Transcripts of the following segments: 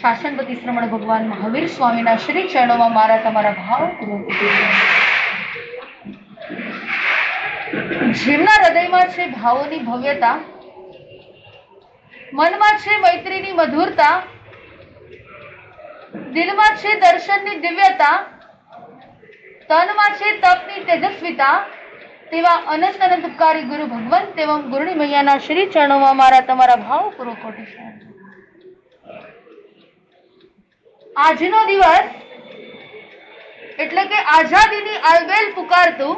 શાસનપતિ શ્રમણ ભગવાન મહાવીર સ્વામીના શ્રી ચરણોમાં મારા તમારા ભાવપૂર્વક જેમના હૃદયમાં છે ભાવોની ભવ્યતા, મનમાં છે મૈત્રીની મધુરતા, દિલમાં છે દર્શનની દિવ્યતા, તનમાં છે તપની તેજસ્વીતા, તેવા અનંત અનંત ઉપકારી ગુરુ ભગવંત એવં ગુરુની મૈયાના શ્રી ચરણોમાં મારા તમારા ભાવપૂર્વક કોટી શરણ. આજનો દિવસ એટલે કે આઝાદીની આલબેલ પુકારતું,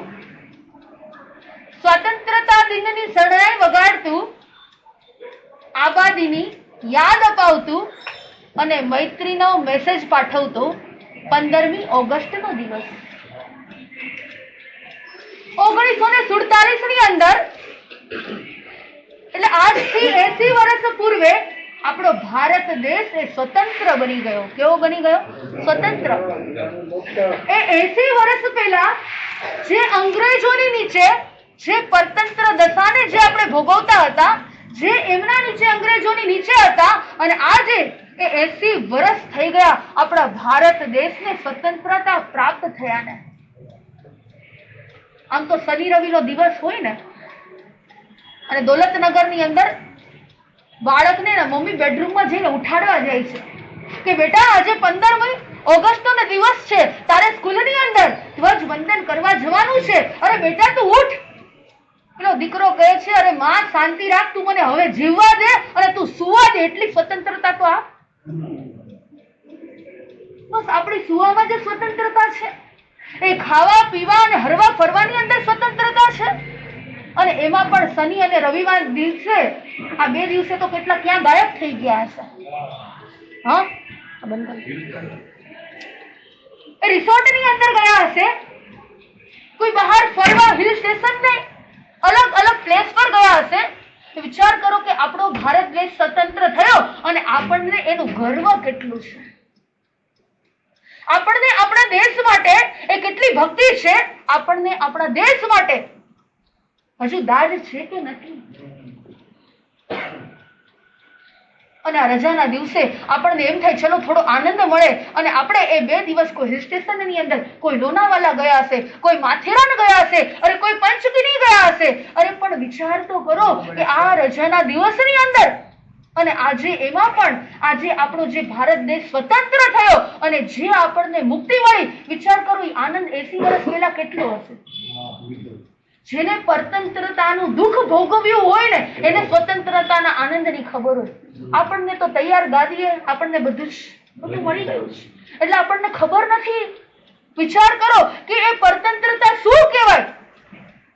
સ્વતંત્રતા દિનની શરણાઈ વગાડતું, આબાદીની યાદ અપાવતું અને મૈત્રીનો મેસેજ પાઠવતું 15મી ઓગસ્ટનો દિવસ. 1947 ની અંદર એટલે આજથી 80 વર્ષ પૂર્વે આપણો ભારત દેશ એ સ્વતંત્ર બની ગયો. કેવો બની ગયો? સ્વતંત્ર. એ 80 વર્ષ પહેલા જે અંગ્રેજોની નીચે જે પરતંત્ર દશાને જે આપણે ભોગવતા હતા, જે એમના નીચે અંગ્રેજોની નીચે હતા, અને આજે એ 80 વર્ષ થઈ ગયા આપણા ભારત દેશને સ્વતંત્રતા પ્રાપ્ત થયાને. આમ તો શનિ રવિનો દિવસ હોય ને, અને દોલતનગરની અંદર બાળકને મમ્મી બેડરૂમમાં જઈને ઉઠાડવા જાય છે કે બેટા આજે 15મી ઓગસ્ટનો દિવસ છે, તારે સ્કૂલની અંદર ધ્વજ વંદન કરવા જવાનું છે. અરે બેટા તું ઉઠ. પેલો દીકરો કહે છે અરે માં શાંતિ રાખ, તું મને હવે જીવવા દે અને તું સુવા દે, એટલી સ્વતંત્રતા તો આપ. બસ આપણી સુવામાં જે સ્વતંત્રતા છે, એ ખાવા પીવા અને હરવા ફરવાની અંદર સ્વતંત્રતા છે. અને એમાં પણ શનિ અને રવિવાર દિવસે, આ બે દિવસે તો કેટલા ક્યાં ગાયબ થઈ ગયા હશે. હા, રિસોર્ટની અંદર ગયા હશે, કોઈ બહાર ફરવા હિલ સ્ટેશન ને અલગ અલગ પ્લેસ પર ગયા હશે. વિચાર કરો કે આપણો ભારત દેશ સ્વતંત્ર થયો અને આપણને એનું ગર્વ કેટલું છે. આપણને આપણા દેશ માટે એ કેટલી ભક્તિ છે. આપણને આપણા દેશ માટે હજુ દાજ છે કે નથી? અને આ રજાના દિવસે આપણને એમ થાય ચલો થોડો આનંદ મળે, અને આપણે એ 2 દિવસ કોઈ હિલ સ્ટેશનની અંદર, કોઈ લોનાવાલા ગયા હશે, કોઈ માથેરાન ગયા હશે, અરે કોઈ પંચગીની ગયા હશે. અરે પણ વિચાર તો કરો કે આ રજાના દિવસની અંદર, અને આજે એમાં પણ આજે આપણો જે ભારત દેશ સ્વતંત્ર થયો અને જે આપણને મુક્તિ મળી, વિચાર કરો એ આનંદ 80 વર્ષ પહેલા કેટલો હશે. જેને પરતંત્રતાનું દુઃખ ભોગવ્યું હોય ને, એને સ્વતંત્રતાના આનંદની ખબર હોય. આપણને તો તૈયાર ગાદીએ આપણને બધું મળી ગયું છે, એટલે આપણને ખબર નથી. વિચાર કરો કે એ પરતંત્રતા શું કહેવાય.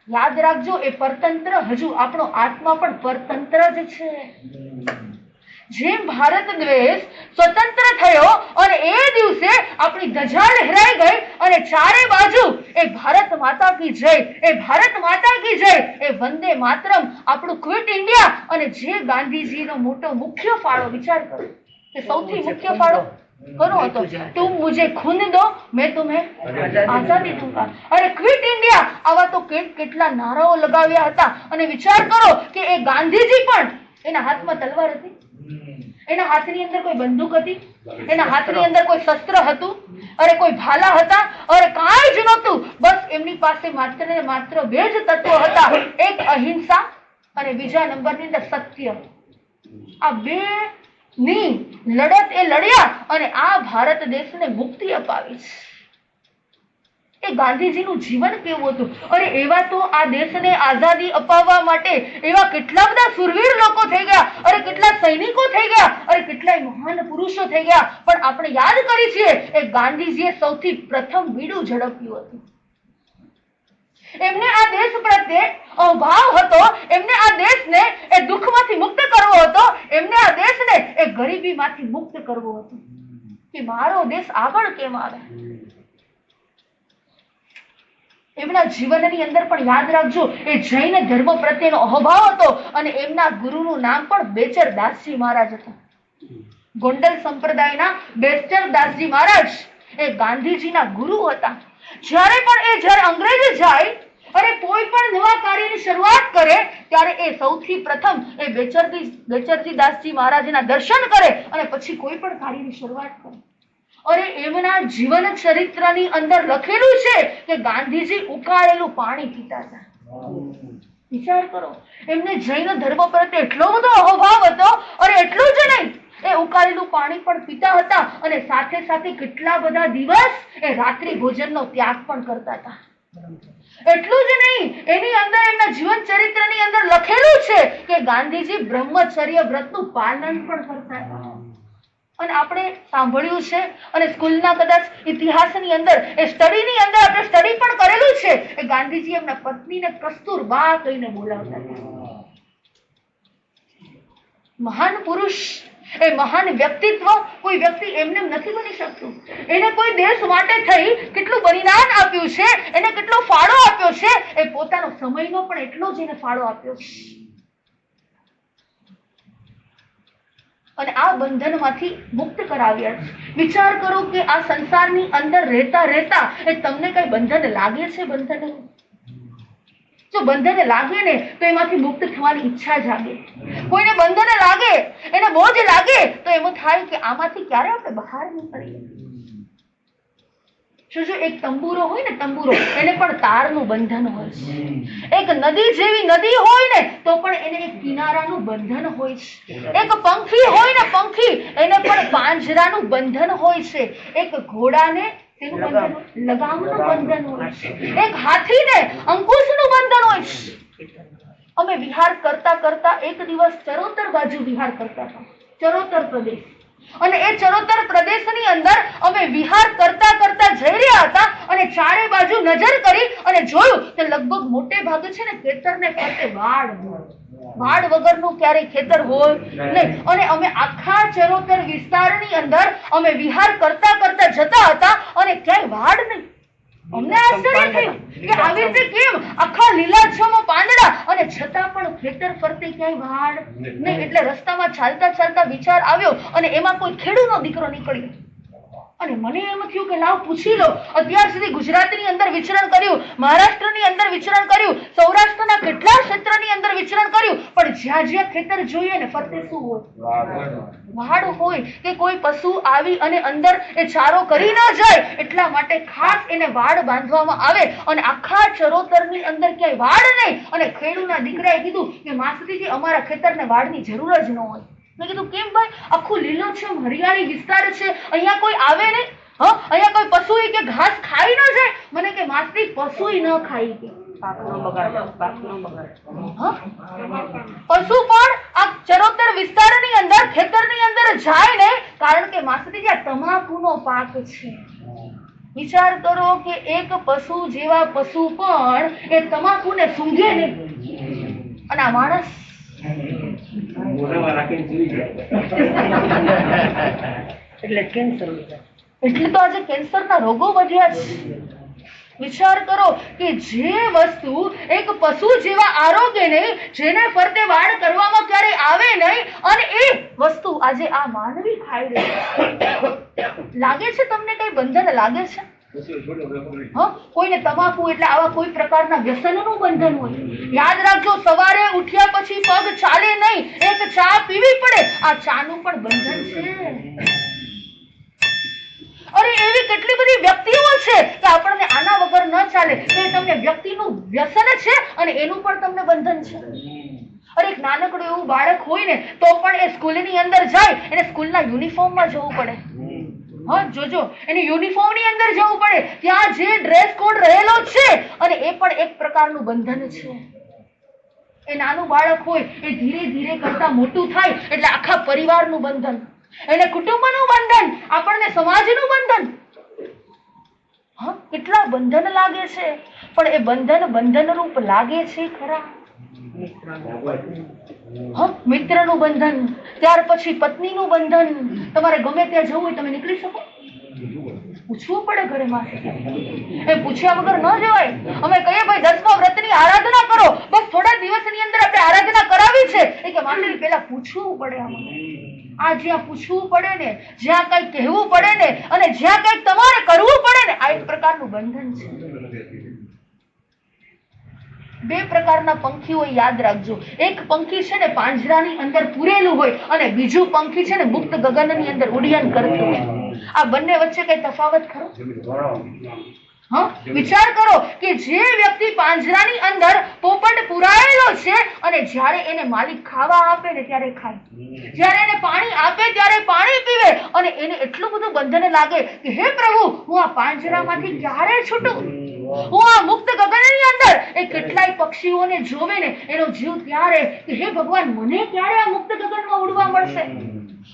યાદ રાખજો, એ પરતંત્ર હજુ આપણો આત્મા પણ પરતંત્ર જ છે. જેમ ભારત દેશ સ્વતંત્ર થયો અને એ દિવસે આપણી ધજા લહેરાઈ ગઈ અને ચારે બાજુ એ ભારત માતા કી જય, એ ભારત માતા કી જય, એ વંદે માતરમ, આપણું ક્વિટ ઇન્ડિયા. અને જે ગાંધીજીનો મોટો મુખ્ય ફાળો, વિચાર કરો કે સૌથી મુખ્ય ફાળો કોનો હતો? તુમ મુझे खून दो मैं तुम्हें आजादी दूंगा. અરે ક્વિટ ઇન્ડિયા, આવા તો કેટલા નારાઓ લગાવ્યા હતા. અને વિચાર કરો કે એ ગાંધીજી પણ, એના હાથમાં તલવાર હતી, એના હાથની અંદર કોઈ બંદૂક હતી, એના હાથની અંદર કોઈ શસ્ત્ર હતું, અરે કોઈ ભાલા હતા, અરે કાંઈ જ નહોતું. બસ એમની પાસે માત્ર ને માત્ર 2 જ તત્વો હતા, એક અહિંસા અને બીજા નંબરની અંદર સત્ય. આ 2 ની લડત એ લડ્યા અને આ ભારત દેશને મુક્તિ અપાવી છે. એ ગાંધીજીનું જીવન કેવું હતું. અરે એવા તો આ દેશને આઝાદી અપાવવા માટે એવા કેટલા બધા સુરવીર લોકો થઈ ગયા, અરે કેટલા સૈનિકો થઈ ગયા, અરે કેટલાય મહાન પુરુષો થઈ ગયા. પણ આપણે યાદ કરી છીએ એ ગાંધીજીએ સૌથી પ્રથમ બીડું ઝડપ્યું હતું. એમને આ દેશ પ્રત્યે અભાવ હતો, એમને આ દેશને એ દુઃખમાંથી મુક્ત કરવો હતો, એમને આ દેશને એ ગરીબીમાંથી મુક્ત કરવો હતો કે મારો દેશ આગળ કેમ આવે. એમના જીવનની અંદર પણ યાદ રાખજો, એ જૈન ધર્મ પ્રત્યેનો અહોભાવ હતો અને એમના ગુરુનું નામ પણ બેચર દાસજી મહારાજ હતું. ગોંડલ સંપ્રદાયના બેચર દાસજી મહારાજ એ ગાંધીજીના ગુરુ હતા. જ્યારે અંગ્રેજ જાય અને કોઈ પણ નવા કાર્યની શરૂઆત કરે ત્યારે એ સૌથી પ્રથમ એ બેચરજી દાસજી મહારાજના દર્શન કરે અને પછી કોઈ પણ કાર્યની શરૂઆત કરે. અરે એમના જીવન ચરિત્રની અંદર લખેલું છે કે ગાંધીજી ઉકાળેલું પાણી પીતા હતા. વિચાર કરો, એમને જૈન ધર્મ પ્રત્યે એટલો બધો અહોભાવ હતો. અને એટલું જ નહીં, એ ઉકાળેલું પાણી પણ પીતા હતા અને સાથે સાથે કેટલા બધા દિવસ એ રાત્રિ ભોજનનો ત્યાગ પણ કરતા હતા. એટલું જ નહીં, એની અંદર એમના જીવન ચરિત્રની અંદર લખેલું છે કે ગાંધીજી બ્રહ્મચર્ય વ્રતનું પાલન પણ કરતા હતા. અને આપણે સાંભળ્યું છે અને સ્કૂલના કદાચ ઇતિહાસની અંદર એ સ્ટડીની અંદર આપણે સ્ટડી પણ કરેલું છે કે ગાંધીજી એમના પત્નીને કસ્તુરબા કહીને બોલાવતા હતા. મહાન પુરુષ, એ મહાન વ્યક્તિત્વ કોઈ વ્યક્તિ એમને નથી બની શકતું. એને કોઈ દેશ માટે થઈ કેટલું બલિદાન આપ્યું છે, એને કેટલો ફાળો આપ્યો છે, એ પોતાનો સમયનો પણ એટલો જ એને ફાળો આપ્યો છે. અને આ બંધનમાંથી મુક્ત કરાવ્યા છે. વિચાર કરો કે આ સંસારની અંદર રહેતા રહેતા એ તમને કઈ બંધન લાગે છે? બંધન જો બંધન લાગે ને તો એમાંથી મુક્ત થવાની ઈચ્છા જાગે. કોઈને બંધન લાગે, એને બોજ લાગે તો એમ થાય કે આમાંથી ક્યારે આપણે બહાર નીકળીએ. જો એક તંબુરો હોય ને, તંબુરો એને પણ તારનું બંધન હોય છે. એક નદી જેવી નદી હોય ને તો પણ એને એક કિનારાનું બંધન હોય છે. એક પંખી હોય ને, પંખી એને પણ પાંજરાનું બંધન હોય છે. એક ઘોડાને તેનું બંધન, લગામનું બંધન હોય છે. એક હાથીને અંકુશનું બંધન હોય છે. અમે વિહાર કરતા કરતા એક દિવસ ચરોતર બાજુ વિહાર કરતા હતા, ચરોતર પ્રદેશ. અને એ ચરોતર પ્રદેશની અંદર અમે વિહાર કરતા કરતા જઈ રહ્યા હતા અને ચારે બાજુ નજર કરી અને જોયું કે લગભગ મોટે ભાગે છે ને ખેતરને ફરતે વાડ વગરનું ક્યારેય ખેતર હોય નહીં. અને અમે આખા ચરોતર વિસ્તારની અંદર અમે વિહાર કરતા કરતા જતા હતા અને ક્યાંય વાડ નહીં. અમને આશ્ચર્ય થયું કે આવી રીતે કેમ, આખા લીલાછમ પાંદડા અને છતાં પણ ખેતર ફરતે ક્યાંય વાડ નહીં. એટલે રસ્તામાં ચાલતા ચાલતા વિચાર આવ્યો અને એમાં કોઈ ખેડૂતનો દીકરો નીકળ્યો અને મને એમ થયું કે લાવ પૂછી લો. અત્યાર સુધી ગુજરાતની અંદર વિચરણ કર્યું, મહારાષ્ટ્રની અંદર વિચરણ કર્યું, સૌરાષ્ટ્રના કેટલા ક્ષેત્રની અંદર વિચરણ કર્યું, પણ જ્યાં જ્યાં ખેતર જોઈએ ને ફરતે શું હોય? વાડ હોય કે કોઈ પશુ આવી અને અંદર એ ચારો કરી ન જાય એટલા માટે ખાસ એને વાડ બાંધવામાં આવે. અને આખા ચરોતરની અંદર ક્યાંય વાડ નહીં. અને ખેડૂતના દીકરાએ કીધું કે માસતીજી અમારા ખેતરને વાડની જરૂર જ ન હોય. મેં કીધું કેમ ભાઈ? આખું લીલોછમ હરિયાળી વિસ્તાર છે, અહીંયા કોઈ આવે નહીં, અહીંયા કોઈ પશુ કે ઘાસ ખાઈ ન જાય. મને કે માસતી પશુ ન ખાઈ કે પશુ પણ આ ચરોતર વિસ્તારની અંદર ખેતરની અંદર જાય ને, કારણ કે માસતી આ તમાકુનો પાક છે. વિચાર કરો કે એક પશુ જેવા પશુ પણ એ તમાકુને સૂંઘે નહીં અને આ માણસ એટલે તો આજે કેન્સરના રોગો વધ્યા છે. વિચાર કરો કે જે વસ્તુ એક પશુ જેવા આરોગ્ય નહીં, જેને ફરતે વાડ કરવામાં ક્યારેય આવે નહીં, અને એ વસ્તુ આજે આ માનવી ખાઈ રહી છે. લાગે છે તમને કઈ બંધન લાગે છે? કોઈને તમાકુ એટલે આવા કોઈ પ્રકારના વ્યસનનું બંધન હોય. યાદ રાખજો, સવારે ઉઠ્યા પછી પગ ચાલે નહીં, એક ચા પીવી પડે, આ ચાનું પણ બંધન છે. અરે એવી કેટલી બધી વ્યક્તિઓ છે કે આપણને આના વગર ન ચાલે, તો એ તમને વ્યક્તિનું વ્યસન છે અને એનું પણ તમને બંધન છે. અરે એક નાનકડું એવું બાળક હોય ને તો પણ એ સ્કૂલની અંદર જાય, એને સ્કૂલના યુનિફોર્મમાં જવું પડે. જોજો, એને યુનિફોર્મની અંદર જવું પડે. ત્યાં જે ડ્રેસ કોડ રહેલો છે અને એ પણ એક પ્રકારનું બંધન છે. એ નાનું બાળક હોય એ ધીરે ધીરે કરતા મોટું થાય એટલે આખા પરિવારનું બંધન, એને કુટુંબનું બંધન, આપણને સમાજનું બંધન. કેટલા બંધન લાગે છે, પણ એ બંધન બંધન રૂપ લાગે છે ખરા? મિત્રનું બંધન, ત્યાર પછી પત્નીનું બંધન. તમારે ગમે ત્યાં જવું હોય તમે નીકળી શકો? પૂછવું પડે ઘરે માં, એ પૂછ્યા વગર ન જવાય. અમે કે પેલા પૂછવું પડે. આ જ્યાં પૂછવું પડે ને, જ્યાં કઈ કહેવું પડે ને, અને જ્યાં કઈક તમારે કરવું પડે ને, આ એક પ્રકારનું બંધન છે. બે પ્રકારના પંખીઓ યાદ રાખજો. એક પંખી છે ને પાંજરાની અંદર પૂરેલું હોય, અને બીજું પંખી છે ને મુક્ત ગગનની અંદર ઉડ્ડયન કરતું હોય. આ બંને વચ્ચે કઈ તફાવત ખરો? વિચાર કરો કે જે વ્યક્તિ પાંજરાની અંદર પોપટ પુરાયેલો છે, અને જ્યારે એને માલિક ખાવા આપે ને ત્યારે ખાય, જ્યારે એને પાણી આપે ત્યારે પાણી પીવે, અને એને એટલું બધું બંધન લાગે કે હે પ્રભુ, હું આ પાંજરામાંથી ક્યારે છૂટું? હું આ મુક્ત ગગનની અંદર એ કેટલાય પક્ષીઓને જોવે ને એનો જીવ ત્યારે કે હે ભગવાન, મને ક્યારે આ મુક્ત ગગનમાં ઉડવા મળશે?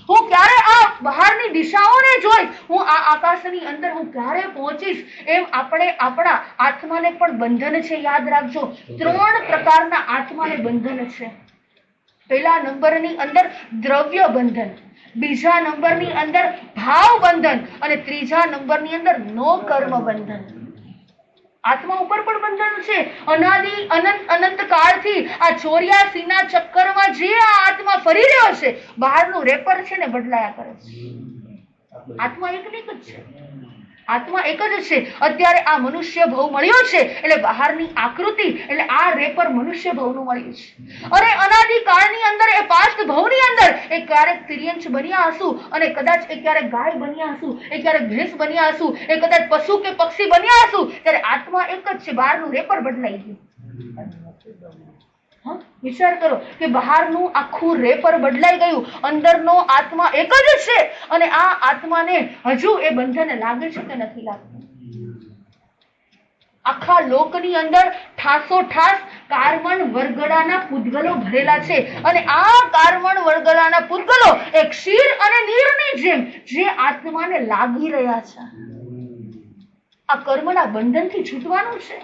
હું ક્યારે આ બહારની દિશાઓને જોઈ, હું આ આકાશની અંદર હું ક્યારે પહોંચીશ? એમ આપણે આપણા આત્માને પણ બંધન છે. યાદ રાખજો, 3 પ્રકારના આત્માને બંધન છે. પહેલા નંબરની અંદર દ્રવ્ય બંધન, બીજા નંબરની અંદર ભાવ બંધન, અને ત્રીજા નંબરની અંદર નો કર્મ બંધન. આત્મા ઉપર પણ બંધન છે. અનાદિ અનંત કાળથી આ 84 ના ચક્કરમાં જે આ આત્મા ફરી રહ્યો છે, બહારનું રેપર છે ને બદલાયા કરે છે. આત્મા એક જ છે. આત્મા એક જ છે. અત્યારે આ મનુષ્ય ભવ મળ્યો છે એટલે બહારની આકૃતિ, એટલે આ રેપર મનુષ્ય ભવનું મળ્યું છે. અને અનાદિ કાળની અંદર એ પાસ્ટ ભવની અંદર એ ક્યારેક તિર્યંશ બન્યા હશું, અને કદાચ એ ક્યારેક ગાય બન્યા હશું, એ ક્યારેક ભેંસ બન્યા હશું, એ કદાચ પશુ કે પક્ષી બન્યા હશું. ત્યારે આત્મા એક જ છે, બહારનું રેપર બદલાઈ ગયું. વિચાર કરો કે બહારનું આખું રેપર બદલાઈ ગયું, અંદરનો આત્મા એક જ છે. અને આ આત્માને હજુ એ બંધન લાગે છે કે નથી લાગતું? આખા લોકની અંદર ઠાસોઠાસ કાર્બન વરગડાના પૂતગલો ભરેલા છે, અને આ કાર્બન વરગડાના પૂતગલો એક ક્ષીર અને નીરની જેમ જે આત્માને લાગી રહ્યા છે. આ કર્મના બંધનથી છૂટવાનું છે.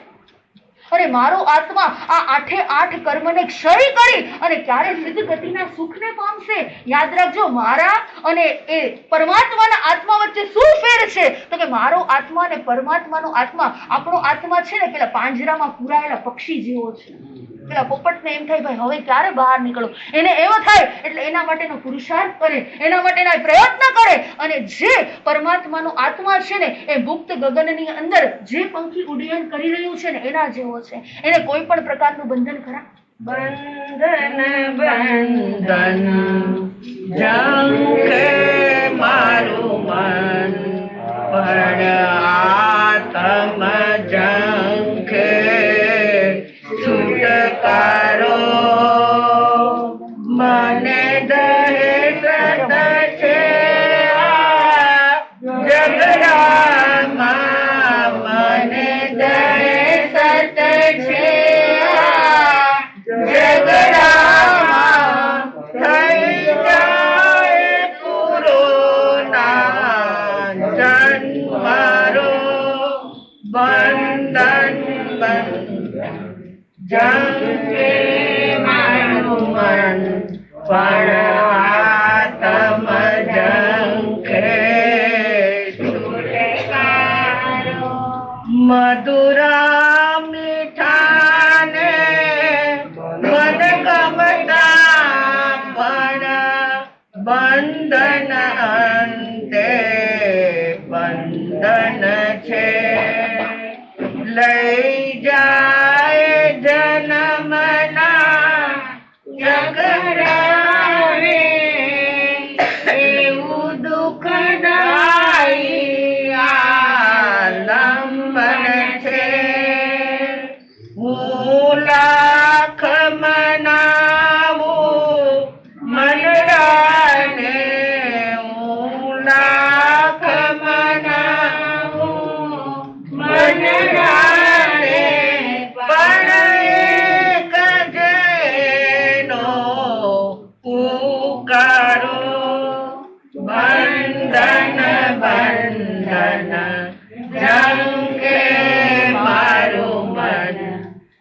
અને મારો આત્મા આ 8 કર્મને ક્ષય કરી અને ક્યારે સિદ્ધ ગતિના સુખને પામશે? યાદ રાખજો, મારા અને એ પરમાત્માના આત્મા વચ્ચે શું ફેર છે? તો કે મારો આત્મા અને પરમાત્માનો આત્મા, આપણો આત્મા છે ને પેલા પાંજરામાં પુરાયેલા પક્ષી જેવો છે. પેલા પોપટને એમ થાય ભાઈ હવે ક્યારે બહાર નીકળો, એને એવો થાય એટલે એના માટેનો પુરુષાર્થ કરે, એના માટેના પ્રયત્ન કરે. અને જે પરમાત્માનો આત્મા છે ને એ મુક્ત ગગનની અંદર જે પંખી ઉડ્ડયન કરી રહ્યું છે ને એના જેવો છે. એને કોઈ પણ પ્રકારનું બંધન ખરા? બંધન બંધન જંખે મારું મન, પણ આત્મ જંખે છુટકારો. મને દહેશત છે આ જગડામાં, મને દહેશત છે આ જગડામાં. થઈ જાય પૂરો ના જન્મારો, બંધન બંધન જંખે મારું મન, પણ આત્મ જંખે છુટકારો. મધુરા મીઠાને મન ગમતા, પણ બંધન અંતે બંધન છે. લઈ જાય જન્મના જગડાવે, એવું દુઃખદાયી આલંબન છે. હું લાખ મનાવું મનડાને, હું લાખ મનાવું મનડાને, પણ એક જેનો પુકારો. બંધન બંધન જંખે મારું મન,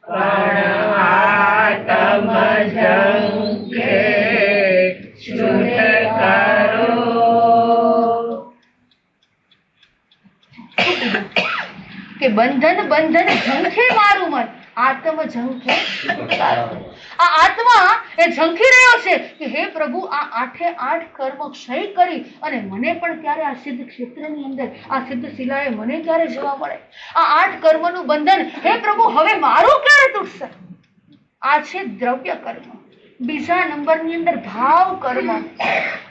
પણ આત્મ જંખે છુટકારો. કે બંધન બંધન ઝંખે મારું મન, આત્મઝંખે આ આત્મા એ ઝંખી રહ્યો છે કે હે પ્રભુ આ 8 કર્મ ક્ષય કરી અને મને પણ ક્યારે આ સિદ્ધ ક્ષેત્રની અંદર આ સિદ્ધ શિલાએ મને ક્યારે જોવા મળે. આ 8 કર્મનું બંધન હે પ્રભુ હવે મારું ક્યારે તૂટશે. આ છે દ્રવ્ય કર્મ. બીજા નંબરની અંદર ભાવ કર્મ,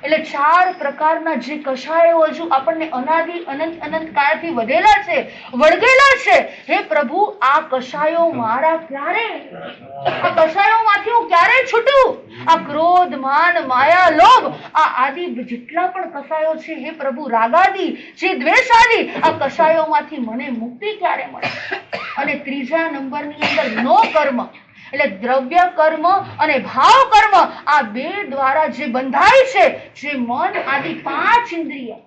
એટલે 4 પ્રકારના જે કષાયો હજુ આપણને અનાદિ અનંત અનંત કાળથી વધેલા છે, વળગેલા છે. હે પ્રભુ આ કષાયો મારા ક્યારે, આ કષાયોમાંથી હું ક્યારે છૂટું. આ ક્રોધ, માન, માયા, લોભ, આ આદિ જેટલા પણ કષાયો છે હે પ્રભુ, રાગાદિ, જે દ્વેષાદિ, આ કષાયોમાંથી મને મુક્તિ ક્યારે મળે. અને ત્રીજા નંબરની અંદર નો કર્મ, એટલે દ્રવ્ય કર્મ અને ભાવ કર્મ, આ 2 દ્વારા જે બંધાય છે, જે મન આદિ 5 ઇન્દ્રિય,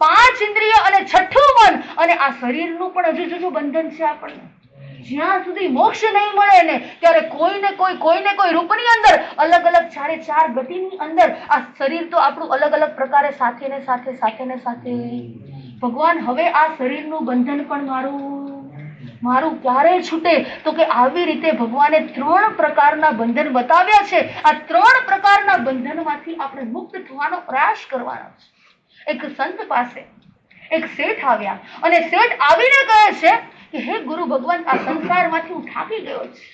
5 ઇન્દ્રિય અને 6ઠું મન, અને આ શરીરનું પણ હજુ જુદું બંધન છે આપણને. જ્યાં સુધી મોક્ષ નહીં મળે ને ત્યારે કોઈને કોઈ રૂપની અંદર અલગ અલગ 4 ગતિની અંદર આ શરીર તો આપણું અલગ અલગ પ્રકારે સાથે ને સાથે. ભગવાન હવે આ શરીરનું બંધન પણ મારું ક્યારે છૂટે. તો કે આવી રીતે ભગવાને 3 પ્રકારના બંધન બતાવ્યા છે. આ 3 પ્રકારના બંધનમાંથી આપણે મુક્ત થવાનો પ્રયાસ કરવાનો છે. એક સંત પાસે એક શેઠ આવ્યા અને શેઠ આવીને કહે છે કે હે ગુરુ ભગવાન, આ સંસારમાંથી હું થાકી ગયો છું.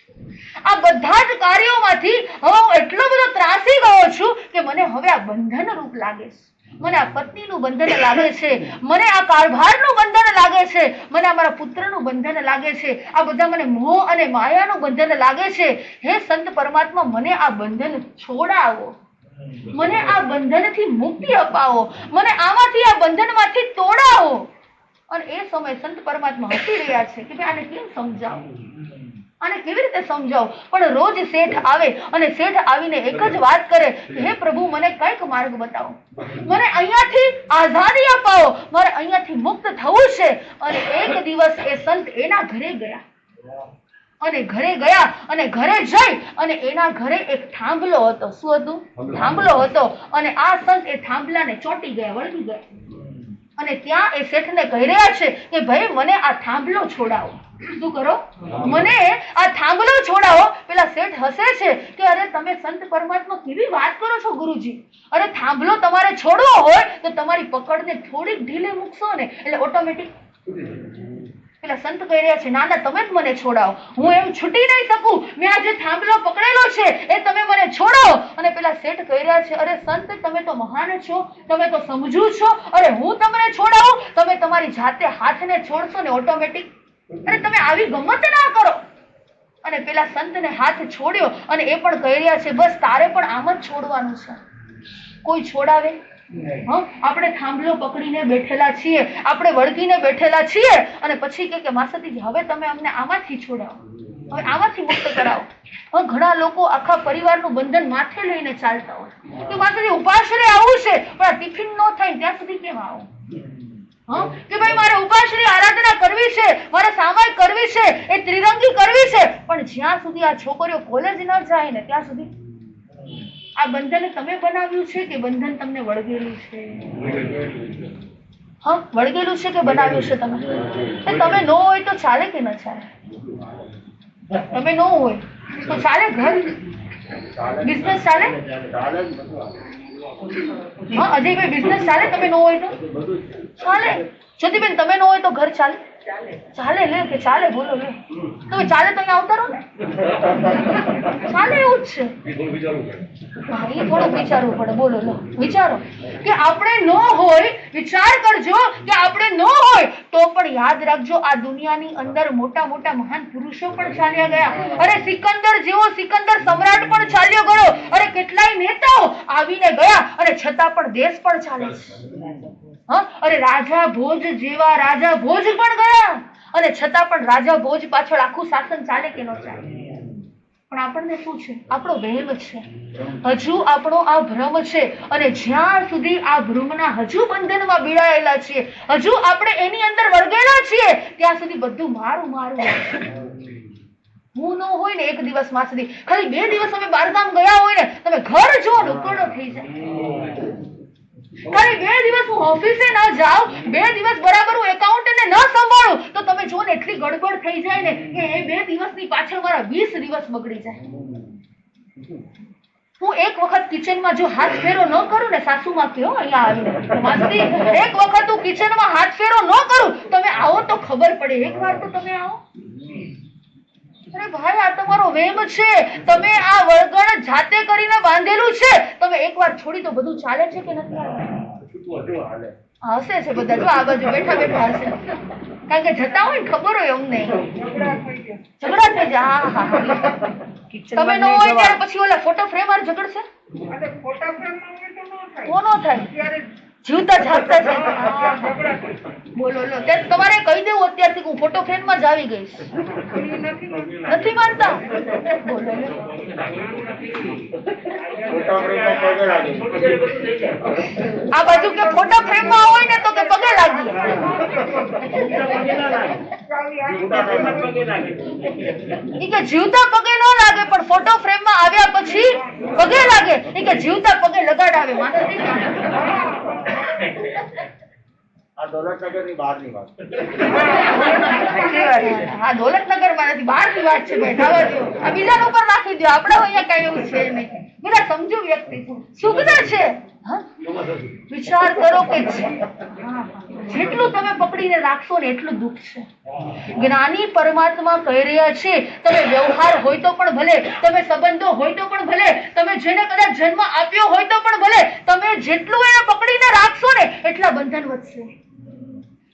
આ બધા જ કાર્યોમાંથી હવે હું એટલો બધો ત્રાસી ગયો છું કે મને હવે આ બંધન રૂપ લાગે છે. મને આ પત્નીનું બંધન લાગે છે, મને આ કારભારનું બંધન લાગે છે, મને આ મારા પુત્રનું બંધન લાગે છે, આ બધા મને મોહ અને માયાનું બંધન લાગે છે. હે સંત પરમાત્મા, મને આ બંધન છોડાવો, મને આ બંધનથી મુક્તિ અપાવો, મને આમાંથી આ બંધનમાંથી તોડાવો. અને એ સમયે સંત પરમાત્મા હસી રહ્યા છે કે ભાઈ આને કેમ સમજાવું, આને કેવી રીતે સમજાવું. પણ રોજ શેઠ આવે અને શેઠ આવીને એક જ વાત કરે કે હે પ્રભુ, મને કઈક માર્ગ બતાવો, મને અહીંયાથી આઝાદી અપાવો, મારે અહીંયાથી મુક્ત થવું છે. અને એક દિવસ એ સંત એના ઘરે ગયા અને ઘરે જઈ અને એના ઘરે એક થાંભલો હતો. શું હતું? થાંભલો હતો. અને આ સંત એ થાંભલાને ચોંટી ગયા, વળગી ગયા. અને ત્યાં એ શેઠને કહી રહ્યા છે કે ભાઈ મને આ થાંભલો છોડાવો. શું કરો? મને આ થાંભલો છોડાવો. પેલા શેઠ હસે છે કે અરે તમે સંત પરમાત્મા કેવી વાત કરો છો ગુરુજી, અરે થાંભલો તમારે છોડવો હોય તો તમારી પકડને થોડીક ઢીલે મૂકશો ને એટલે ઓટોમેટિક. પેલા સંત કહી રહ્યા છે ના ના, તમે જ મને છોડાવો, હું એમ છૂટી નહીં શકું, મેં આ જે થાંભલો પકડેલો છે એ તમે મને છોડાવો. અને પેલા શેઠ કહી રહ્યા છે અરે સંત, તમે તો મહાન છો, તમે તો સમજુ છો, અરે હું તમને છોડાવું, તમે તમારી જાતે હાથને છોડશો ને ઓટોમેટિક, અરે તમે આવી ગમત ના કરો. અને પેલા સંતને હાથ છોડ્યો અને એ પણ કહી રહ્યા છે બસ તારે પણ આમ જ છોડવાનું છે. કોઈ છોડાવે? આપણે થાંભલો પકડીને બેઠેલા છીએ, આપણે વળગીને બેઠેલા છીએ અને પછી કે માસતીજી હવે તમે અમને આમાંથી છોડાવો, હવે આમાંથી મુક્ત કરાવો. ઘણા લોકો આખા પરિવારનું બંધન માથે લઈને ચાલતા હોય કે માસતીજી ઉપાશ્રય આવું છે પણ આ ટિફિન ન થાય ત્યાં સુધી કેમ આવું? કે ભાઈ મારે ઉપાશ્રય આરાધના કરવી છે, મારે સામાય કરવી છે, એ ત્રિરંગી કરવી છે, પણ જ્યાં સુધી આ છોકરીઓ કોલેજ ન જાય ને ત્યાં સુધી આ બંધન તમે બનાવ્યું છે કે બંધન તમને વળગેલું છે? વળગેલું છે કે બનાવ્યું છે તમે? તમે ન હોય તો ચાલે કે ન ચાલે? તમે ન હોય તો ચાલે? ઘર બિઝનેસ ચાલે? અજયભાઈ બિઝનેસ ચાલે? તમે ન હોય તો ચાલે? જ્યોતિબેન તમે ન હોય તો ઘર ચાલે? ચાલે લે કે ચાલે? બોલો લે. તમે ચાલે તો અહીંયા આવતા રહો ને. ચાલે એવું જ છે. એ થોડુંક વિચારવું પડે. બોલો લો, વિચારો કે આપણે ન હોય, વિચાર કરજો કે આપણે ન હોય તો પણ યાદ રાખજો આ દુનિયાની અંદર મોટા મોટા મહાન પુરુષો પણ ચાલ્યા ગયા. અરે સિકંદર જેવો સિકંદર સમ્રાટ પણ ચાલ્યો ગયો. અરે કેટલાય નેતાઓ આવીને ગયા અને છતાં પણ દેશ પણ ચાલે છે. અરે રાજા ભોજ જેવા રાજા ભોજ પણ ગયા અને છતાં પણ રાજા ભોજ પાછળ આખું શાસન ચાલે કે ન ચાલે? પણ આપણને શું છે? આપણો વહેમ છે, હજુ આપણો આ ભ્રમ છે. અને જ્યાં સુધી આ ભ્રમના હજુ બંધનમાં બીડાયેલા છીએ, હજુ આપણે એની અંદર વળગેલા છીએ, ત્યાં સુધી બધું મારું મારું. હું ન હોય ને એક દિવસ માં સુધી, ખાલી 2 દિવસ અમે બહારગામ ગયા હોય ને, તમે ઘર જો ઢોકળો થઈ જાય. ખાલી 2 દિવસ હું ઓફિસે ના જાઉં, 2 દિવસ બરાબર હું એકાઉન્ટને ન સંભાળું તો તમે જો ને એટલી ગડબડ થઈ જાય ને કે એ 2 દિવસની પાછળ મારા 20 દિવસ બગડી જાય. હું એક વખત કિચનમાં જો હાથ ફેરો ન કરું ને, સાસુમાં કહો અહીંયા આવીને મસ્તી, એક વખત હું કિચનમાં હાથ ફેરો ન કરું, તમે આવો તો ખબર પડે. એક વાર તો તમે આવો. અરે ભાઈ, આ તમારો વેમ છે. તમે આ વળગણ જાતે કરીને બાંધેલું છે. તમે એકવાર છોડી તો બધું ચાલે છે કે નથી? હસે છે બધા, જો આ બાજુ બેઠા બેઠા હશે, કારણ કે જતા હોય ને ખબર હોય અમને ઝઘડા થઈ જાય. હા હા હા, તમે ન હોય ત્યારે પછી ઓલા ફોટો ફ્રેમ વાળા ઝઘડશે તો ન થાય. જીવતા જાગતા છે. બોલો લો, તમારે કહી દેવું અત્યારથી હું ફોટો ફ્રેમ માં જ આવી ગઈશ. નથી માનતા? બોલો લો. આ બાજુ કે ફોટો ફ્રેમ માં હોય ને તો કે પગે લાગી. ઈ કે જીવતા પગે ન લાગે પણ ફોટો ફ્રેમ માં આવ્યા પછી પગે લાગે. ઈ કે જીવતા પગે લગાડાવે. આ દોલતનગરની બહારની વાત. હા, દોલતનગર માં નથી, બહારની વાત છે ભાઈ. થવા દો, આ બીજા ઉપર નાખી દો. આપણે અહીંયા કઈ એવું છે નહીં. બધા સમજુ વ્યક્તિ સુગના છે. વિચાર કરો કે જેટલું તમે પકડીને રાખશો ને એટલું દુઃખ છે. જ્ઞાની પરમાત્મા કહી રહ્યા છે, તમે વ્યવહાર હોય તો પણ ભલે, તમે સંબંધો હોય તો પણ ભલે, તમે જેને કદાચ જન્મ આપ્યો હોય તો પણ ભલે, તમે જેટલું એને પકડીને રાખશો ને એટલા બંધન વધશે.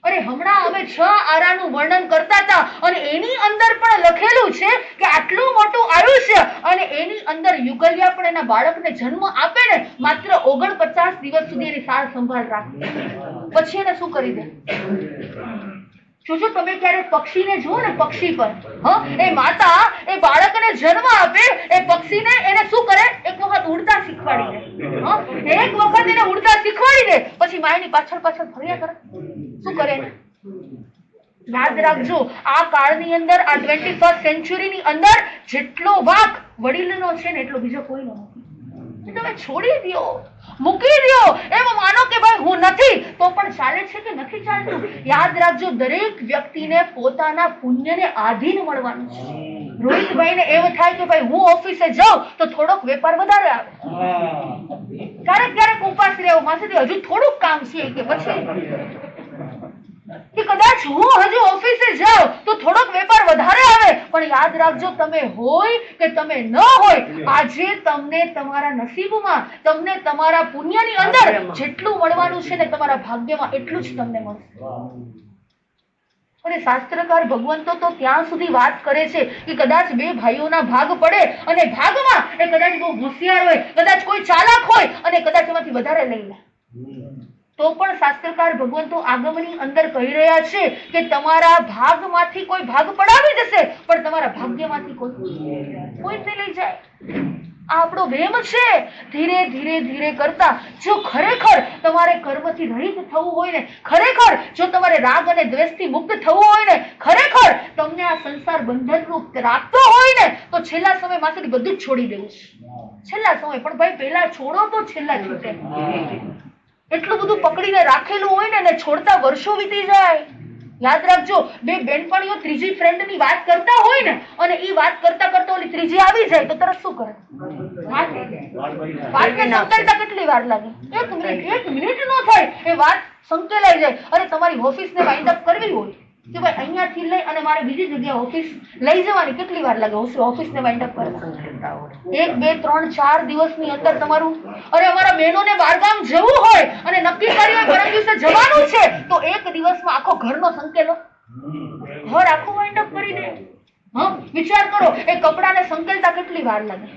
અરે હમણાં અમે 6 આરાનું વર્ણન કરતા હતા અને એની અંદર પણ લખેલું છે કે આટલું મોટું આયુષ્ય અને એની અંદર યુગલિયા પણ એના બાળકને જન્મ આપે ને માત્ર 49 દિવસ સુધી એની સાર સંભાળ રાખે, પછી એને શું કરી દે? જોજો તમે ક્યારેક પક્ષીને જુઓ ને, પક્ષી પર એ માતા એ બાળકને જન્મ આપે, એ પક્ષીને એને શું કરે? એક વખત ઉડતા શીખવાડી દે. એક વખત એને ઉડતા શીખવાડી દે, પછી માયની પાછળ પાછળ ફર્યા કરે. શું કરે? યાદ રાખજો, આ કાળની અંદર, આ 21st સેન્ચુરીની અંદર જેટલો વાંક વડીલનો છે ને એટલો બીજો કોઈનો નથી. તમે છોડી દો, મૂકી દો. એમ માનો કે ભાઈ હું નથી તો પણ ચાલે છે કે નથી ચાલતું. યાદ રાખજો, દરેક વ્યક્તિને પોતાના પુણ્યને આધીન મળવાનું છે. રોહિતભાઈને એવું થાય કે ભાઈ હું ઓફિસે જાઉં તો થોડોક વેપાર વધારે આવે, ક્યારેક ક્યારેક ઉપાસ રહેવું, માસેથી હજુ થોડુંક કામ છે કે પછી કે કદાચ હું હજુ ઓફિસે જાઉં તો થોડોક વેપાર વધારે આવે. પણ યાદ રાખજો, તમે હોય કે તમે ન હોય, આજે તમને તમારા નસીબમાં, તમને તમારા પુણ્યની અંદર જેટલું મળવાનું છે ને તમારા ભાગ્યમાં એટલું જ તમને મળશે. અને શાસ્ત્રકાર ભગવંતો તો ત્યાં સુધી વાત કરે છે કે કદાચ 2 ભાઈઓના ભાગ પડે અને ભાગમાં એ કદાચ બહુ હોશિયાર હોય, કદાચ કોઈ ચાલાક હોય અને કદાચ એમાંથી વધારે લઈ લે, તો પણ શાસ્ત્રકાર ભગવંતો આગમની અંદર કહી રહ્યા છે કે તમારા ભાગમાંથી કોઈ ભાગ પડાવી જશે પણ તમારા ભાગ્યમાંથી કોઈ લઈ જાય. આ આપણો વેમ છે. ધીરે ધીરે ધીરે કરતા જો ખરેખર તમારે કર્મથી રહિત થવું હોય ને, ખરેખર જો તમારે રાગ અને દ્વેષથી મુક્ત થવું હોય ને, ખરેખર તમને આ સંસાર બંધનરૂપ રાખતો હોય ને તો છેલ્લા સમય માસેથી બધું જ છોડી દેવું છે. છેલ્લા સમય પણ ભાઈ પહેલા છોડો તો છેલ્લા છૂટે. એટલું બધું પકડીને રાખેલું હોય ને એને છોડતા વર્ષો વીતી જાય. યાદ રાખજો, 2 બેનપણીઓ ત્રીજી ફ્રેન્ડની વાત કરતા હોય ને અને ઈ વાત કરતા કરતા ઓલી ત્રીજી આવી જાય તો તરત શું કરે? વાતને સંકેલતા કેટલી વાર લાગે? 1 મિનિટ નો થાય એ વાત સંકેલાઈ જાય. અરે તમારી ઓફિસને વાઇન્ડ અપ કરવી હોય કે ભાઈ અહીંયાથી લઈ અને મારે બીજી જગ્યાએ ઓફિસ લઈ જવાની, કેટલી વાર લાગે ઓફિસને વાઇન્ડ અપ કરવા? 1, 2, 3, 4 દિવસની અંદર તમારું. અરે અમારા બહેનોને બહારગામ જવું હોય અને નક્કી કરીએ પરમ દિવસે જવાનું છે તો 1 દિવસમાં આખો ઘરનો સંકેલો, ઘર આખું વાઇન્ડ અપ કરી દે. વિચાર કરો, એ કપડાને સંકેલતા કેટલી વાર લાગે?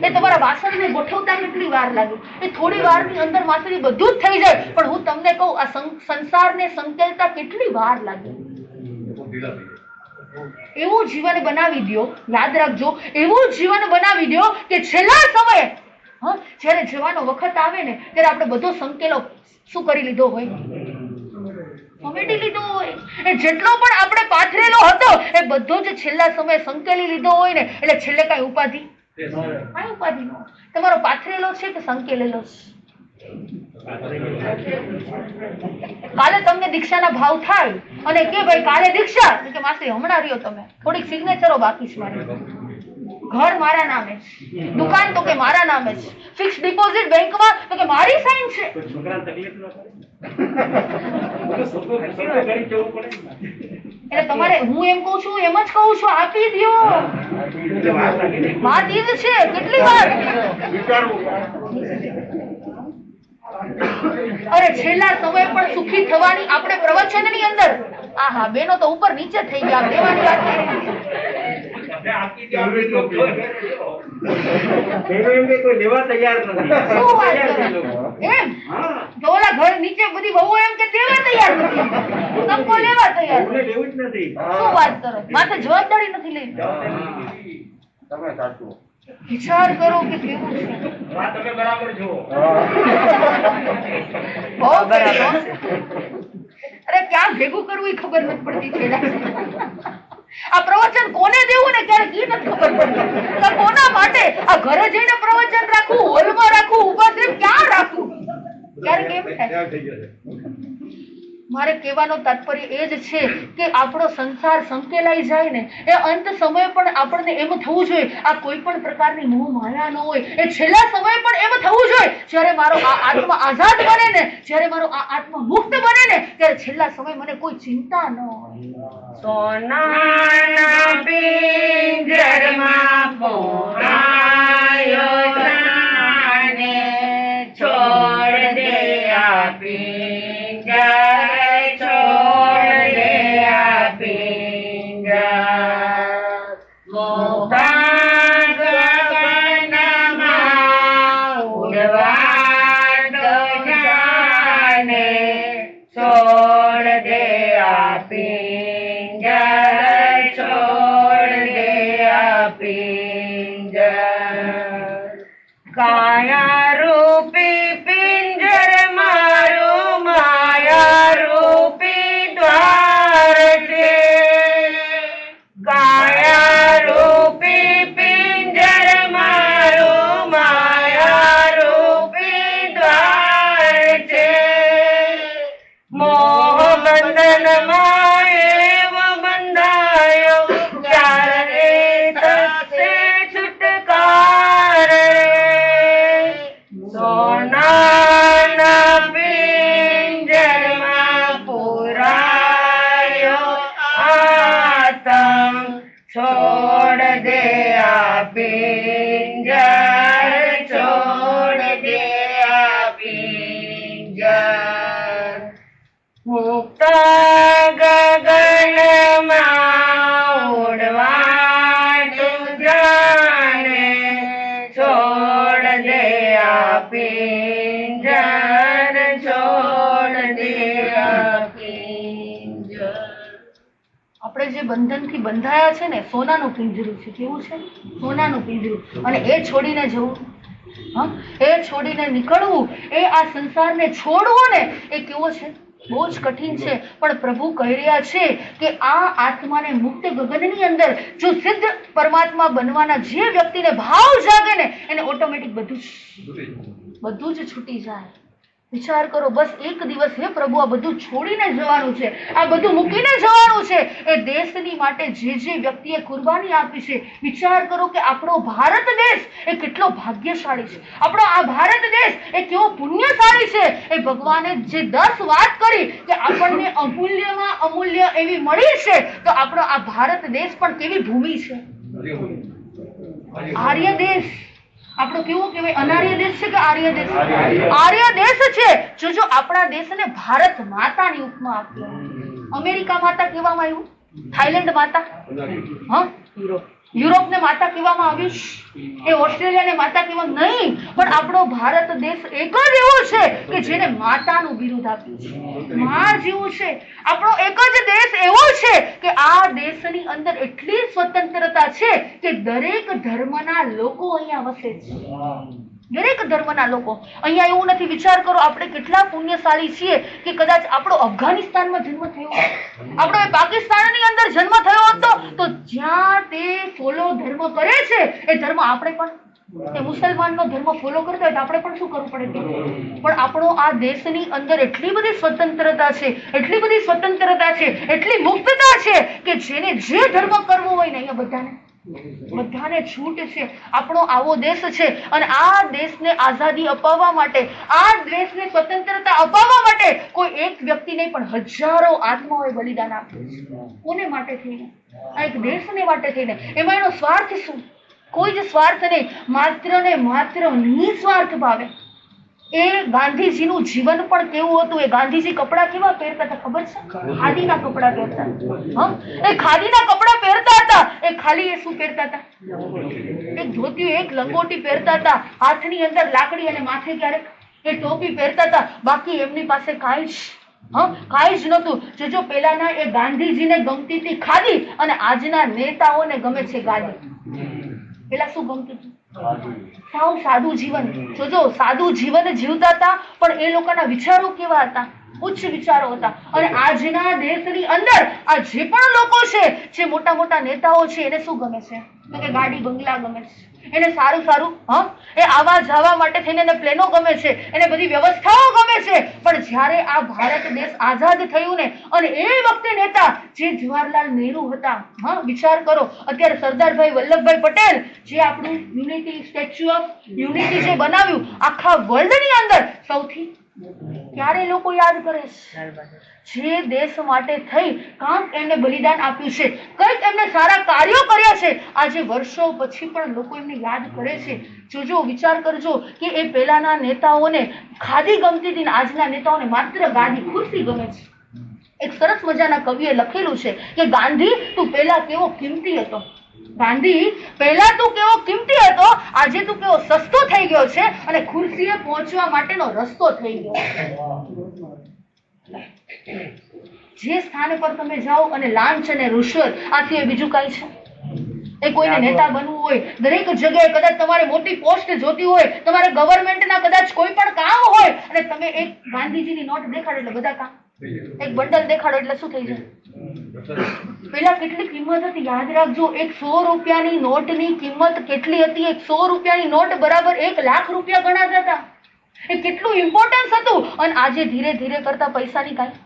એ તમારા વાસણને ગોઠવતા કેટલી વાર લાગે? એ થોડી વારની અંદર માસેથી બધું જ થઈ જાય. પણ હું તમને કહું, આ સંસારને સંકેલતા કેટલી વાર લાગે? એવું જીવન બનાવી દો, યાદ રાખજો, એવું જીવન બનાવી દો કે છેલ્લા સમયે જયારે જવાનો વખત આવે ને ત્યારે આપણે બધો સંકેલો શું કરી લીધો હોય? સમેટી લીધો હોય. એ જેટલો પણ આપણે પાથરેલો હતો એ બધો જ છેલ્લા સમયે સંકેલી લીધો હોય ને એટલે છેલ્લે કઈ ઉપાધિ? કઈ ઉપાધિ ન. તમારો પાથરેલો છે કે સંકેલેલો છે? કાલે તમને દીક્ષાના ભાવ થાય અને કે ભાઈ કાલે દીક્ષા, કે માસી હમણાં રહ્યો તમે, થોડીક સિગ્નેચરો બાકી છે મારી, ઘર મારા નામે, દુકાન તો કે મારા નામે છે, ફિક્સ ડિપોઝિટ બેંકમાં તો કે મારી સાઈન છે. એટલે તમારે હું એમ કહું છું, એમ જ કહું છું, આપી દ્યો. વાત ઈ જ છે. કેટલી વાર અરે છેલ્લા સમય પણ સુખી થવાની આપણે પ્રવચનની અંદર, આહા બેનો તો ઉપર નીચે થઈ ગયા, દેવાની વાત કરી. લેવા તૈયાર નથી. શું વાત કરો એમ? તો ઓલા ઘર નીચે બધી વહુ એમ કે દેવા તૈયાર નથી, તમકો લેવા તૈયાર નથી. લેવું જ નથી. શું વાત કરો? માથે જવાબદારી નથી લેવી. તમે સાચું. વિચાર કરો કે કેવું છે. તમે બરાબર છો. બહુ બરાબર. અરે ક્યાં ભેગું કરવું એ ખબર નથી પડતી છે. આ પ્રવચન કોને દેવું ને ક્યારેક ઈ નથી ખબર પડતી. તો કોના માટે આ ઘરે જઈને પ્રવચન રાખવું, હોલમાં રાખવું, ઉપાધ્યાય ક્યાં રાખવું, ક્યારેક એમ થાય. મારે કહેવાનો તાત્પર્ય એ જ છે કે આપણો સંસાર સંકેલાઈ જાય ને એ અંત સમયે પણ આપણને એમ થવું જોઈએ આ કોઈ પણ પ્રકારની મોહ માયા ન હોય. એ છેલ્લા સમયે પણ એમ થવું જોઈએ જ્યારે મારો આ આત્મા આઝાદ બને ને, જ્યારે મારો આ આત્મા મુક્ત બને ને, ત્યારે છેલ્લા સમય મને કોઈ ચિંતા ન હોય. સોનાના પિંજરમાં પોહાયો જાને, છોડ દે આ પિંજર, છોડ દે આ પિંજર. મોટા ગગનમાં ઉડવા તો જાને, છોડ દે આ પિંજર, છોડ દે આ પિંજર. કાયા રૂપી પિંજર મારું માયા રૂપી દ્વાર છે. કાયા રૂપી પિંજર મારું માયા રૂપી દ્વાર છે. મોહ બંધનમાં એવ બંધાયો, ક્યારે થશે છુટકારે. સોનાના પિંજરમાં પુરાયો આતમ, છોડ દે આ પિંજર, છોડ દે આ પિંજર. મુક્ત ગગનમાં ઉડવા તું જાને, છોડ દે આ પિંજર, છોડ દે આ પિંજર. આપણે જે બંધનથી બંધાયા છે ને, સોનાનું પિંજરું છે. કેવું છે? સોનાનું પિંજરું. અને એ છોડીને જવું, હા, એ છોડીને નીકળવું, એ આ સંસારને છોડવો ને, એ કેવો છે? બહુ જ કઠિન છે. પણ પ્રભુ કહી રહ્યા છે કે આ આત્માને મુક્ત ગગનની અંદર જો સિદ્ધ પરમાત્મા બનવાના જે વ્યક્તિને ભાવ જાગે ને, એને ઓટોમેટિક બધું જ છૂટી જાય. વિચાર કરો, બસ એક દિવસ, હે પ્રભુ, આ બધું છોડીને જવાનું છે, આ બધું મૂકીને જવાનું છે. એ દેશની માટે જે જે વ્યક્તિએ કુરબાની આપી છે, વિચાર કરો કે આપણો ભારત દેશ એ કેટલો ભાગ્યશાળી છે. આપણો આ ભારત દેશ એ કેવો પુણ્યશાળી છે. એ ભગવાને જે 10 વાત કરી કે આપણને અમૂલ્યમાં અમૂલ્ય એવી મળી છે, તો આપણો આ ભારત દેશ પણ કેવી ભૂમિ છે. આર્ય દેશ આપણો કેવો કહેવાય? અનાર્ય દેશ છે કે આર્ય દેશ? આર્ય દેશ છે. જો આપણા દેશને ભારત માતાની ઉપમા આપી, અમેરિકા માતા કહેવામાં આવ્યું, થાઈલેન્ડ માતા, હા, યુરોપને માતા કહેવામાં આવ્યું, એ ઓસ્ટ્રેલિયાને માતા કહેવામાં નહીં. પણ આપણો ભારત દેશ એક જ એવો છે કે જેને માતાનું બિરુદ આપ્યું છે, માં જેવું છે. આપણો એક જ દેશ એવો છે કે આ દેશની અંદર એટલી સ્વતંત્રતા છે કે દરેક ધર્મના લોકો અહીંયા વસે છે. દરેક ધર્મના લોકો અહીંયા. એવું નથી, વિચાર કરો આપણે કેટલા પુણ્યશાળી છીએ કે કદાચ આપણો અફઘાનિસ્તાનમાં જન્મ થયો, આપણો પાકિસ્તાનની અંદર જન્મ થયો હતો, તો જ્યાં તે ફોલો ધર્મ કરે છે એ ધર્મ આપણે પણ એ મુસલમાનનો ધર્મ ફોલો કરતા હોય તો આપણે પણ શું કરવું પડે? પણ આપણો આ દેશની અંદર એટલી બધી સ્વતંત્રતા છે, એટલી બધી સ્વતંત્રતા છે, એટલી મુક્તતા છે કે જેને જે ધર્મ કરવો હોય ને અહીંયા બધાને છૂટ છે. આપણો આવો દેશ છે અને આ દેશને આઝાદી અપાવવા માટે, આ દેશને સ્વતંત્રતા અપાવવા માટે કોઈ એક વ્યક્તિ નહીં પણ હજારો આત્માઓએ બલિદાન આપ્યું છે. કોને માટે થઈને? આ એક દેશને માટે થઈને. એમાં એનો સ્વાર્થ શું? કોઈ જ સ્વાર્થ નહીં, માત્ર ને માત્ર નિસ્વાર્થ ભાવે. એ ગાંધીજીનું જીવન પણ કેવું હતું? એ ગાંધીજી કપડા કેવા પહેરતા હતા ખબર છે? ખાદીના કપડા પહેરતા. એ ખાદીના કપડા પહેરતા હતા. એ ખાલી એ શું પહેરતા હતા? એક ધોતિયું, એક લંગોટી પહેરતા હતા, હાથની અંદર લાકડી અને માથે ક્યારેક એ ટોપી પહેરતા હતા. બાકી એમની પાસે કાંઈ જ કાંઈ જ નતું. જો પેલાના એ ગાંધીજીને ગમતી હતી ખાદી અને આજના નેતાઓને ગમે છે ગાદી. પેલા શું ગમતું હતું? સાવ સાદું જીવન. જોજો, સાદું જીવન જીવતા હતા પણ એ લોકોના વિચારો કેવા હતા? ઉચ્ચ વિચારો હતા. અને આજના દેશની અંદર આ જે પણ લોકો છે, જે મોટા મોટા નેતાઓ છે, એને શું ગમે છે? તો કે ગાડી બંગલા ગમે છે, એને સારું સારું એ આવા જવા માટે થઈને એને પ્લેનો ગમે છે, એને બધી વ્યવસ્થાઓ ગમે છે. પણ જ્યારે આ ભારત દેશ આઝાદ થયું ને, અને એ વખતે નેતા જે જવાહરલાલ નહેરુ હતા, વિચાર કરો, અત્યારે સરદારભાઈ વલ્લભભાઈ પટેલ જે આપણું યુનિટી, સ્ટેચ્યુ ઓફ યુનિટી જે બનાવ્યું આખા વર્લ્ડની અંદર સૌથી, ક્યારે લોકો યાદ કરે છે? જે દેશ માટે થઈ કાંક એમને બલિદાન આપ્યું છે, કંઈક એમને સારા કાર્યો કર્યા છે, આજે વર્ષો પછી પણ લોકો એમને યાદ કરે છે. જોજો, વિચાર કરજો કે એ પહેલાના નેતાઓને ખાદી ગમતી હતી ને આજના નેતાઓને માત્ર ગાદી, ખુરશી ગમે છે. એક સરસ મજાના કવિએ લખેલું છે કે ગાંધી તું પહેલા કેવો કિંમતી હતો, ગાંધી પહેલા તું કેવો કિંમતી હતો, આજે તું કેવો સસ્તો થઈ ગયો છે અને ખુરશીએ પહોંચવા માટેનો રસ્તો થઈ ગયો. જે સ્થાન પર તમે જાઓ અને લાંચ અને રૂશ્વત, આથી બીજું કઈ છે? એ કોઈને નેતા બનવું હોય, દરેક જગ્યાએ કદાચ તમારે મોટી પોસ્ટ જોતી હોય, તમારે ગવર્મેન્ટના કદાચ કોઈ પણ કામ હોય અને તમે એક ગાંધીજીની નોટ દેખાડો એટલે બધા કામ, એક બંડલ દેખાડો એટલે શું થઈ જાય? પેલા કેટલી કિંમત હતી યાદ રાખજો. એક 100 રૂપિયાની નોટની કિંમત કેટલી હતી? એક 100 રૂપિયાની નોટ બરાબર 1 લાખ રૂપિયા ગણાતા હતા. એ કેટલું ઇમ્પોર્ટન્સ હતું. અને આજે ધીરે ધીરે કરતા પૈસાની કાંઈ,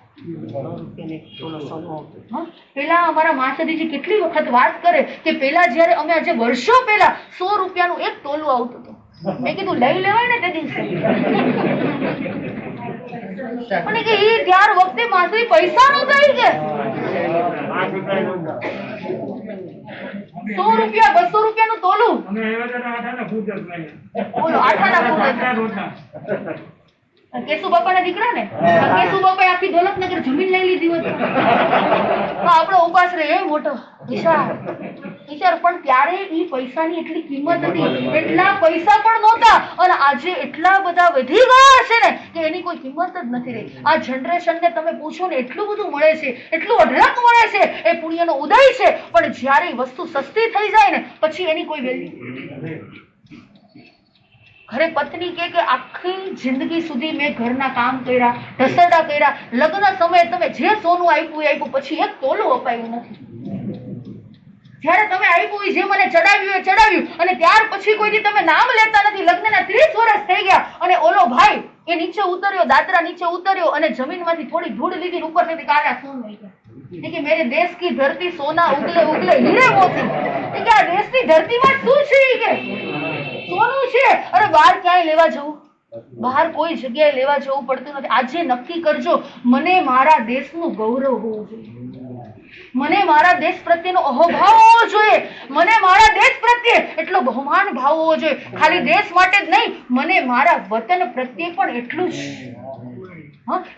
પેલા અમારા માસદીજી કેટલી વખત વાત કરે કે પેલા જયારે અમે આજે વર્ષો પહેલા 100 રૂપિયાનું એક તોલું આવતું હતું. મેં કીધું લઈ લેવાય ને તે દિવસે. અને કે એ ત્યાર વખતે માસદી પૈસા નો થઈ કે 100 રૂપિયા 200 રૂપિયાનું તોલું. બોલો, આઠાના કેશુ બાપાના દીકરા ને, કેશુ બાપાએ આખી દોલતનગર જમીન લઈ લીધી હતી. આપણો ઉપાસ રે એ મોટો વિચાર. પણ ત્યારે ઈ પૈસાની એટલી કિંમત હતી, એટલા પૈસા પણ નહોતા. અને આજે એટલા બધા વધી ગયા છે ને કે એની કોઈ કિંમત જ નથી રહી. આ જનરેશનને તમે પૂછો ને એટલું બધું મળે છે, એટલું અઢળક મળે છે, એ પુણ્યનો ઉદય છે. પણ જ્યારે વસ્તુ સસ્તી થઈ જાય ને પછી એની કોઈ વેલ્યુ. ઘરે પત્ની કે આખી જિંદગી સુધી મેં ઘરના કામ કર્યા, ઢસરડા કર્યા, લગ્ન સમયે તમે જે સોનું આપ્યું એ આપ્યું, પછી એક તોલું અપાયું નથી. જયારે તમે આપ્યું જે મને ચડાવ્યું એ ચડાવ્યું, અને ત્યાર પછી કોઈથી તમે નામ લેતા નથી. લગ્નના 30 વર્ષ થઈ ગયા અને ઓલો ભાઈ એ નીચે ઉતર્યો, દાદરા નીચે ઉતર્યો અને જમીનમાંથી થોડી ધૂળ લીધી, ઉપર લીધી, કાળા સોનું લઈ ગયા. કે મેરે દેશ કી ધરતી સોના ઉગલે ઉગલે હીરે મોતી. કે આ દેશની ધરતીમાં શું છે કે સોનું છે. અરે બહાર ક્યાંય લેવા જવું? બહાર કોઈ જગ્યાએ લેવા જવું પડતું નથી. આજે નક્કી કરજો, મને મારા દેશનું ગૌરવ હોવું જોઈએ, મને મારા દેશ પ્રત્યેનો અહોભાવ હોવો જોઈએ, મને મારા દેશ પ્રત્યે એટલો બહુમાન ભાવ હોવો જોઈએ. ખાલી દેશ માટે જ નહીં, મને મારા વતન પ્રત્યે પણ એટલું જ,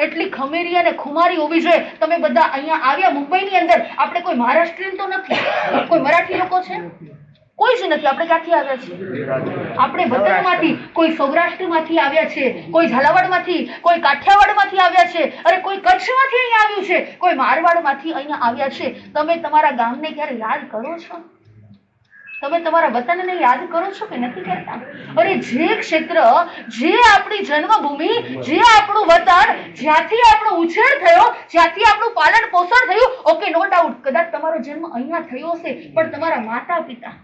એટલી ખમેરી અને ખુમારી હોવી જોઈએ. તમે બધા અહીંયા આવ્યા મુંબઈની અંદર, આપણે કોઈ મહારાષ્ટ્રીયન તો નથી, કોઈ મરાઠી લોકો છે? કોઈ જ નથી. આપણે ક્યાંથી આવ્યા છીએ? આપણે વતનમાંથી, કોઈ સૌરાષ્ટ્રમાંથી આવ્યા છે, કોઈ ઝાલાવાડમાંથી, કોઈ કાઠિયાવાડમાંથી આવ્યા છે, અરે કોઈ કચ્છમાંથી અહીંયા આવ્યું છે, કોઈ મારવાડમાંથી અહીંયા આવ્યા છે. તમે તમારા ગામને ક્યારે યાદ કરો છો? તમે તમારા વતનને યાદ કરો છો કે નથી કરતા? અરે જે ક્ષેત્ર, જે આપણી જન્મભૂમિ, જે આપણું વતન, જ્યાંથી આપણો ઉછેર થયો, જ્યાંથી આપણું પાલન પોષણ થયું, ઓકે નો ડાઉટ કદાચ તમારો જન્મ અહીંયા થયો હશે, પણ તમારા માતા પિતા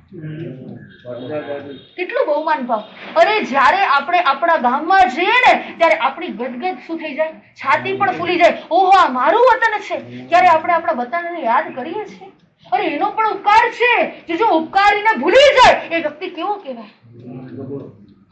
કેટલું બહુમાન ભાવ. અરે જ્યારે આપણે આપણા ગામમાં જઈએ ને ત્યારે આપણી ગદગદ શું થઈ જાય, છાતી પણ ફૂલી જાય, ઓહો આ મારું વતન છે. ત્યારે આપણે આપણા વતનને યાદ કરીએ છીએ. અરે એનો પણ ઉપકાર છે. જો ઉપકારીને ભૂલી જાય એ વ્યક્તિ કેવો કહેવાય?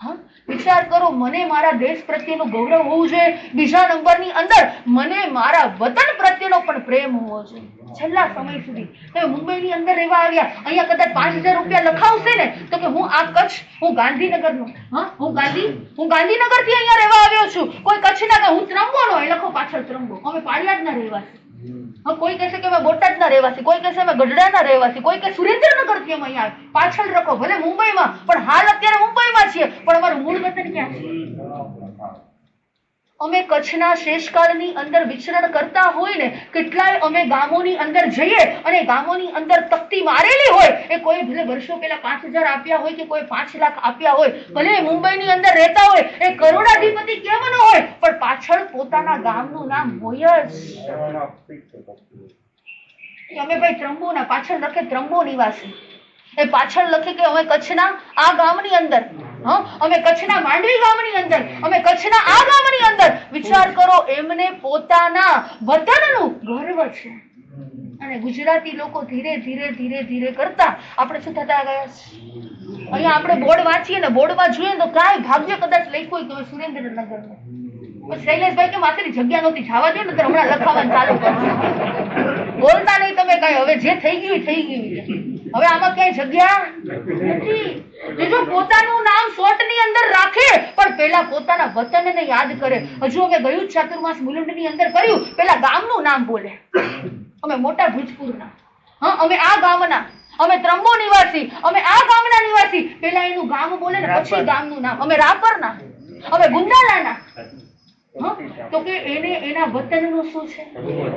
હા, વિચાર કરો. મને મારા દેશ પ્રત્યેનું ગૌરવ હોવું જોઈએ. બીજા નંબરની અંદર મને મારા વતન પ્રત્યેનો પણ પ્રેમ હોવો જોઈએ. છેલ્લા સમય સુધી તમે મુંબઈની અંદર રહેવા આવ્યા, અહીંયા કદાચ 5,000 રૂપિયા લખાવશે ને તો કે હું આ કચ્છ, હું ગાંધીનગરનો, હા હું ગાંધીનગરથી અહીંયા રહેવા આવ્યો છું. કોઈ કચ્છના કે હું ત્રંબોનો, એ લખો પાછળ ત્રંબો. અમે પાળિયાદના રહેવાસી. હા, કોઈ કહેશે કે અમે બોટાદના રહેવાસી, કોઈ કહેશે અમે ગઢડાના રહેવાસી, કોઈ કે સુરેન્દ્રનગરથી અમે અહીંયા પાછળ રખો, ભલે મુંબઈમાં, પણ હાલ અત્યારે મુંબઈમાં છીએ, પણ અમારું મૂળ વતન ક્યાં છે? અમે કચ્છના શેષકાળની અંદર વિચરણ કરતા હોય ને, કેટલાય અમે ગામોની અંદર જઈએ અને ગામોની અંદર તકતી મારેલી હોય, એ કોઈ ભલે વર્ષો પહેલા 5,000 આપ્યા હોય કે કોઈ 5 લાખ આપ્યા હોય, ભલે મુંબઈની અંદર રહેતા હોય, એ કરોડાધિપતિ કેમ ન હોય, પણ પાછળ પોતાના ગામનું નામ હોય જ. અમે ભાઈ ત્રંબોના, પાછળ લખે ત્રંબો નિવાસી, એ પાછળ લખે કે અમે કચ્છના આ ગામની અંદર, હા અમે કચ્છના માંડવી ગામની અંદર, અમે કચ્છના આ ગામની અંદર. વિચાર કરો, એમને પોતાના વતનનું ગર્વ છે. અને ગુજરાતી લોકો ધીરે ધીરે ધીરે ધીરે કરતા આપણે શું થતા ગયા છે? અહીંયા આપણે બોર્ડ વાંચીએ ને, બોર્ડમાં જોઈએ તો કાંઈ ભાગ્ય કદાચ લખ્યું હોય તો સુરેન્દ્રનગરનું. શૈલેષભાઈ કે માથેની જગ્યા નહોતી, જવા દો ને તો હમણાં લખાવાનું ચાલુ કરશે. બોલતા નહીં તમે કઈ, હવે જે થઈ ગયું થઈ ગયું. હવે આમાં ક્યાંય જગ્યા નથી. જો પોતાનું નામ શોર્ટની અંદર રાખે, પણ પેલા પોતાના વતનને યાદ કરે. હજુ અમે ગયું ચાતુર્માસ મુલુંડની અંદર કર્યું, પેલા ગામનું નામ બોલે. અમે મોટા ભુજપુરના, હા અમે આ ગામના, અમે ત્રંબો નિવાસી, અમે આ ગામના નિવાસી. પેલા એનું ગામ બોલે ને પછી ગામનું નામ. અમે રાપરના, અમે ગુંદાલાના. તો કે એને એના વતનનું શું છે?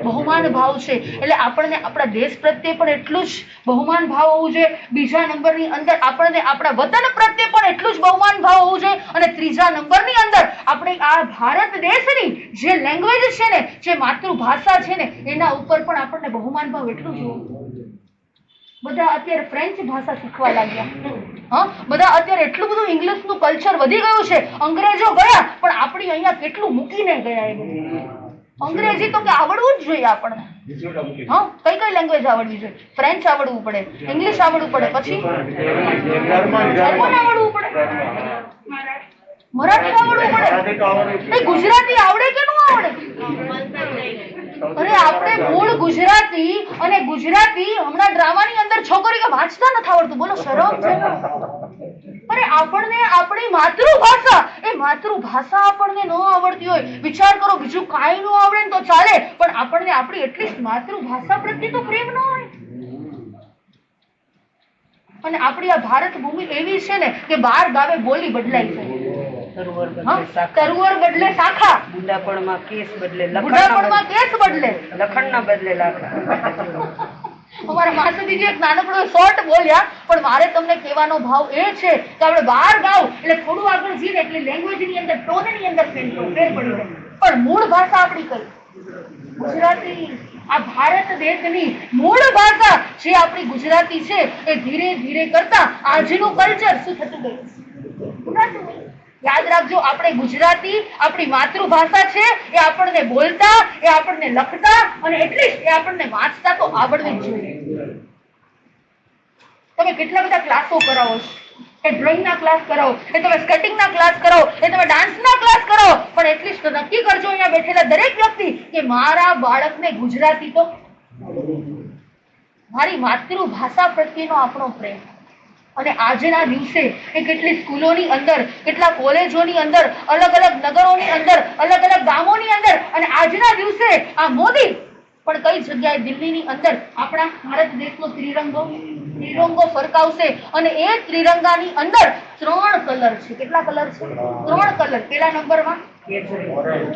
બહુમાન ભાવ છે. એટલે આપણને આપણા દેશ પ્રત્યે પણ એટલું જ બહુમાન ભાવ હોવું જોઈએ. બીજા નંબરની અંદર આપણને આપણા વતન પ્રત્યે પણ એટલું જ બહુમાન ભાવ હોવું જોઈએ. અને ત્રીજા નંબરની અંદર આપણે આ ભારત દેશની જે લેંગ્વેજ છે ને, જે માતૃભાષા છે ને, એના ઉપર પણ આપણને બહુમાન ભાવ એટલું જ હોવું. બધા અત્યારે ફ્રેન્ચ ભાષા શીખવા લાગ્યા. હા, બધા અત્યારે એટલું બધું ઇંગ્લિશનું કલ્ચર વધી ગયું છે. અંગ્રેજો ગયા, પણ આપણી અહીંયા કેટલું મૂકીને ગયા એ બધું. અંગ્રેજી તો કે આવડવું જ જોઈએ આપણને. હા, કઈ કઈ લેંગ્વેજ આવડવી જોઈએ? ફ્રેન્ચ આવડવું પડે, ઇંગ્લિશ આવડવું પડે, પછી જર્મન આવડવું પડે, મરાઠી આવડવું પડે. ગુજરાતી આવડે કે ન આવડે? અરે આપણે મૂળ ગુજરાતી, અને ગુજરાતી હમણાં ડ્રામાની અંદર છોકરી કે વાંચતા નથી આવડતું. બોલો, શરમ છે? અરે આપણને આપણી માતૃભાષા, એ માતૃભાષા આપણને ન આવડતી હોય. વિચાર કરો, બીજું કાંઈ ન આવડે ને તો ચાલે, પણ આપણને આપણી એટલીસ્ટ માતૃભાષા પ્રત્યે તો પ્રેમ ન હોય. અને આપણી આ ભારત ભૂમિ એવી છે ને કે 12 ગાવે બોલી બદલાય છે. તરુવર બદલે શાખા, બુઢાપણમાં કેસ બદલે લખણના બદલે લાખા. અમારા માસુદીજી એક નાનકડો શોર્ટ બોલ્યા, પણ મારે તમને કહેવાનો ભાવ એ છે કે આપણે 12 ગાવ એટલે થોડું આગળ જઈએ એટલે લેંગ્વેજની અંદર, ટોનની અંદર ફેર પડી જાય, પણ મૂળ ભાષા આપણી કઈ? ગુજરાતી. આ ભારત દેશની મૂળ ભાષા જે આપણી ગુજરાતી છે, એ ધીરે ધીરે કરતા આજનું કલ્ચર શું થતું ગયું? યાદ રાખજો, આપણે ગુજરાતી આપણી માતૃભાષા છે, એ આપણને બોલતા, એ આપણને લખતા, અને એટલીસ્ટ એ આપણને વાંચતા તો આવડવી જ જોઈએ. તમે કેટલા બધા ક્લાસો કરાવો છો, એ ડ્રોઈંગના ક્લાસ કરાવો, એ તમે સ્કેટિંગના ક્લાસ કરાવો, એ તમે ડાન્સના ક્લાસ કરાવો, પણ એટલીસ્ટ નક્કી કરજો અહીંયા બેઠેલા દરેક વ્યક્તિ કે મારા બાળકને ગુજરાતી તો, મારી માતૃભાષા પ્રત્યેનો આપણો પ્રેમ. અને આજના દિવસે એ કેટલી સ્કૂલોની અંદર, કેટલા કોલેજોની અંદર, અલગ અલગ નગરોની અંદર, અલગ અલગ ગામોની અંદર, અને આજના દિવસે આ મોદી પણ કઈ જગ્યાએ દિલ્હીની અંદર આપણા ભારત દેશનો ત્રિરંગો ફરકાવશે. અને એ ત્રિરંગાની અંદર 3 કલર છે. કેટલા કલર છે? 3 કલર. પેલા નંબરમાં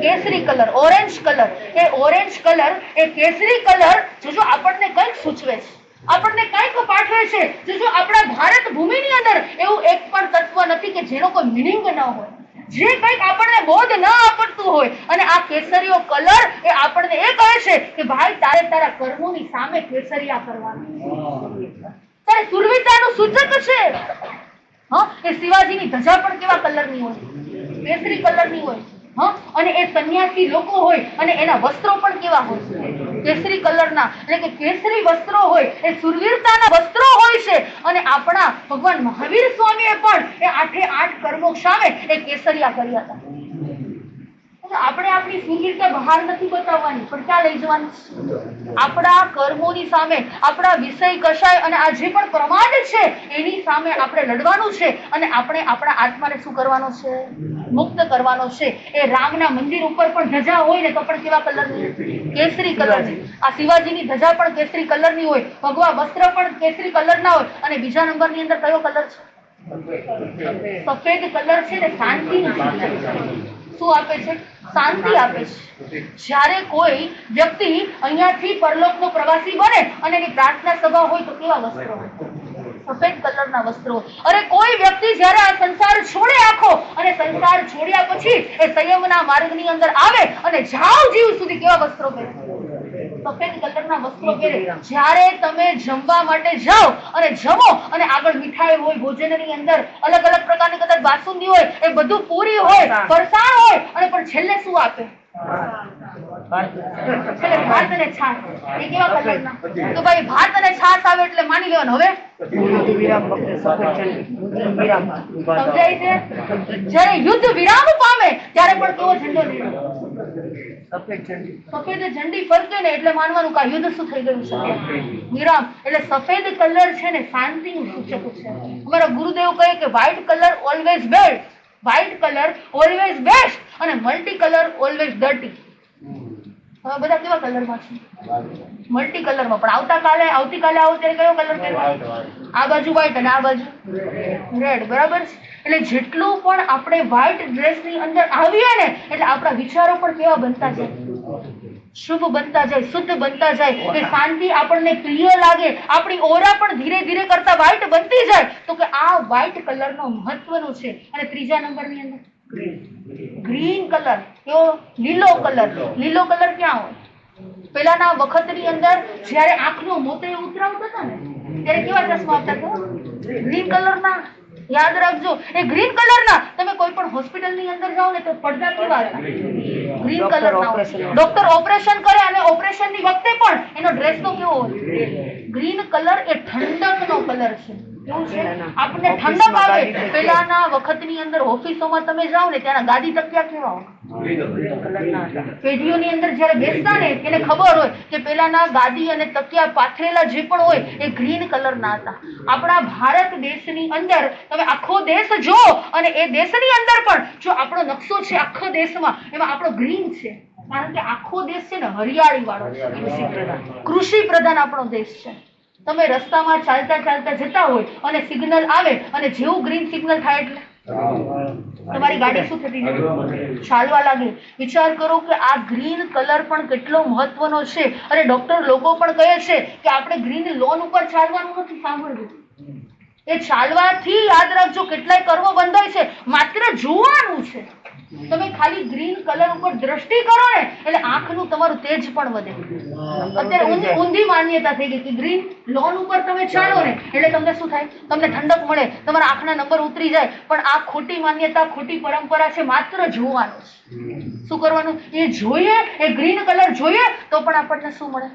કેસરી કલર, ઓરેન્જ કલર. એ ઓરેન્જ કલર, એ કેસરી કલર જો આપણને કંઈક સૂચવે છે. આપણને કંઈક પાઠવે છે. જો આપણા ભારત ભૂમિની અંદર એવું એક પણ તત્વ નથી કે જેનો કોઈ મિનિંગ ન હોય, જે કંઈક આપણને બોધ ન આપતું હોય. અને આ કેસરીયો કલર એ આપણને એ કહે છે કે ભાઈ તારે તારા કર્મોની સામે કેસરિયા કરવાનું. તારે સુરવીરતાનું સૂચક છે. હા, એ શિવાજીની ધજા પણ કેવા કલરની હોય? કેસરી કલરની હોય. હા, અને એ સંન્યાસી લોકો હોય અને એના વસ્ત્રો પણ કેવા હોય? કેસરી કલરના. એટલે કે કેસરી વસ્ત્રો હોય એ સુરવીરતાના વસ્ત્રો હોય છે. અને આપણા ભગવાન મહાવીર સ્વામીએ પણ એ 8 કર્મો સામે એ કેસરિયા કર્યા હતા. આપણે આપણી સુરવીરતા બહાર નથી બતાવવાની, પણ ક્યાં લઈ જવાની? આપણા કર્મોની સામે, આપણા વિષય કષાય અને આ જે પણ પ્રમાદ છે એની સામે આપણે લડવાનું છે. અને આપણે આપણા આત્માને શું કરવાનો છે? મુક્ત કરવાનો છે. એ રામના મંદિર ઉપર પણ ધજા હોય ને તો પણ કેવા કલરની? કેસરી કલરની. આ શિવાજીની ધજા પણ કેસરી કલરની હોય, ભગવા વસ્ત્ર પણ કેસરી કલરના હોય. અને બીજા નંબરની અંદર કયો કલર છે? સફેદ કલર છે ને શાંતિનું સૂચક છે. શું આપે છે? શાંતિ આપે છે. જ્યારે કોઈ વ્યક્તિ અહીંયાથી પરલોકનો પ્રવાસી બને અને એની પ્રાર્થના સભા હોય તો કેવા વસ્ત્રો હોય? સફેદ કલરના વસ્ત્રો. અરે કોઈ વ્યક્તિ જ્યારે આ સંસાર છોડે આખો અને સંસાર છોડ્યા પછી એ સંયમના માર્ગની અંદર આવે અને જાવ જીવ સુધી કેવા વસ્ત્રો પહેરે? સફેદ કલરના વસ્ત્રો પહેરે. જ્યારે તમે જમવા માટે જાઓ અને જમો અને આગળ મીઠાઈ હોય, ભોજનની અંદર અલગ અલગ પ્રકારની કદાચ બાસુંદી હોય, એ બધું પૂરી હોય, ફરસાણ હોય, અને પણ છેલ્લે શું આપે? છેલ્લે ભાત અને છાશ. એ કેવા કલરના? તો ભાઈ ભાત અને છાશ આવે એટલે માની લેવાનું. હવે સમજાય છે? જ્યારે યુદ્ધ વિરામ પામે ત્યારે પણ કેવો ઝંડો લેવાનો? સફેદ ઝંડી ફરકે ને એટલે માનવાનું કે યુદ્ધ શું થઈ ગયું છે? વિરામ. એટલે સફેદ કલર છે ને શાંતિનું સૂચક છે. અમારા ગુરુદેવ કહે કે white colour always best, white colour always best અને મલ્ટી કલર ઓલવેઝ ડર્ટી. હવે બધા કેવા કલરમાં છે? મલ્ટી કલરમાં. પણ આવતીકાલે આવો ત્યારે કયો કલર પહેરવાનો? આ બાજુ વ્હાઇટ અને આ બાજુ રેડ. બરાબર છે? એટલે જેટલું પણ આપણે વ્હાઇટ ડ્રેસની અંદર આવીએ ને એટલે આપણા વિચારો પણ કેવા બનતા જાય? શુભ બનતા જાય, શુદ્ધ બનતા જાય. એ શાંતિ આપણને પ્રિય લાગે. આપણી ઓરા પણ ધીરે ધીરે કરતા વ્હાઇટ બનતી જાય. તો કે આ વ્હાઇટ કલરનો મહત્વનો છે. અને ત્રીજા નંબરની અંદર ગ્રીન કલર. કેવો? લીલો કલર. લીલો કલર ક્યાં હોય? પેલાના વખતની અંદર જ્યારે આંખનો મોતે ઉતરાવતા હતા ને ત્યારે કેવા ચશ્મા આવતા હતા? ગ્રીન કલરના. યાદ રાખજો, એ ગ્રીન કલરના. તમે કોઈ પણ હોસ્પિટલની અંદર જાઓ ને તો પડદા કેવા હતા? ગ્રીન કલરના. ડોક્ટર ઓપરેશન કરે અને ઓપરેશનની વખતે પણ એનો ડ્રેસ તો કેવો હોય? Green colour. એ ઠંડકનો કલર છે. કેવું છે? આપણને ઠંડક આવે. પેલાના વખતની અંદર ઓફિસોમાં તમે જાઓ ને ત્યાંના ગાદી તકિયા કેવા હોય? પેઢીઓની અંદર જયારે બેસતા ને એને ખબર હોય કે પેલાના ગાદી અને તકિયા પાથરેલા જે પણ હોય એ ગ્રીન કલરના હતા. આપણા ભારત દેશની અંદર તમે આખો દેશ જો અને એ દેશની અંદર પણ જો આપણો નકશો છે આખો દેશમાં એમાં આપણો ગ્રીન છે. કારણ કે આખો દેશ છે ને હરિયાળી વાળો છે. કૃષિ પ્રધાન આપણો દેશ છે. તમે રસ્તામાં ચાલતા ચાલતા જતા હોય અને સિગ્નલ આવે અને જેવું ગ્રીન સિગ્નલ થાય એટલે તમારી ગાડી શું થતી ચાલવા લાગે. વિચાર કરો કે આ ગ્રીન કલર પણ કેટલો મહત્વનો છે. અને ડોક્ટર લોકો પણ કહે છે કે આપણે ગ્રીન લોન ઉપર ચાલવાનું નથી. સાંભળવું, એ ચાલવાથી યાદ રાખજો કેટલાય કર્મો બંધાય છે. માત્ર જોવાનું છે. તમે ખાલી ગ્રીન કલર ઉપર દ્રષ્ટિ કરો ને એટલે આંખનું તમારું તેજ પણ વધે. અત્યારે ઊંધી માન્યતા થઈ ગઈ કે ગ્રીન લોન ઉપર તમે ચાલો ને એટલે તમને શું થાય? તમને ઠંડક મળે, તમારા આંખના નંબર ઉતરી જાય. પણ આ ખોટી માન્યતા, ખોટી પરંપરા છે. માત્ર જોવાનું છે. શું કરવાનું? એ જોઈએ, એ ગ્રીન કલર જોઈએ તો પણ આપણને શું મળે?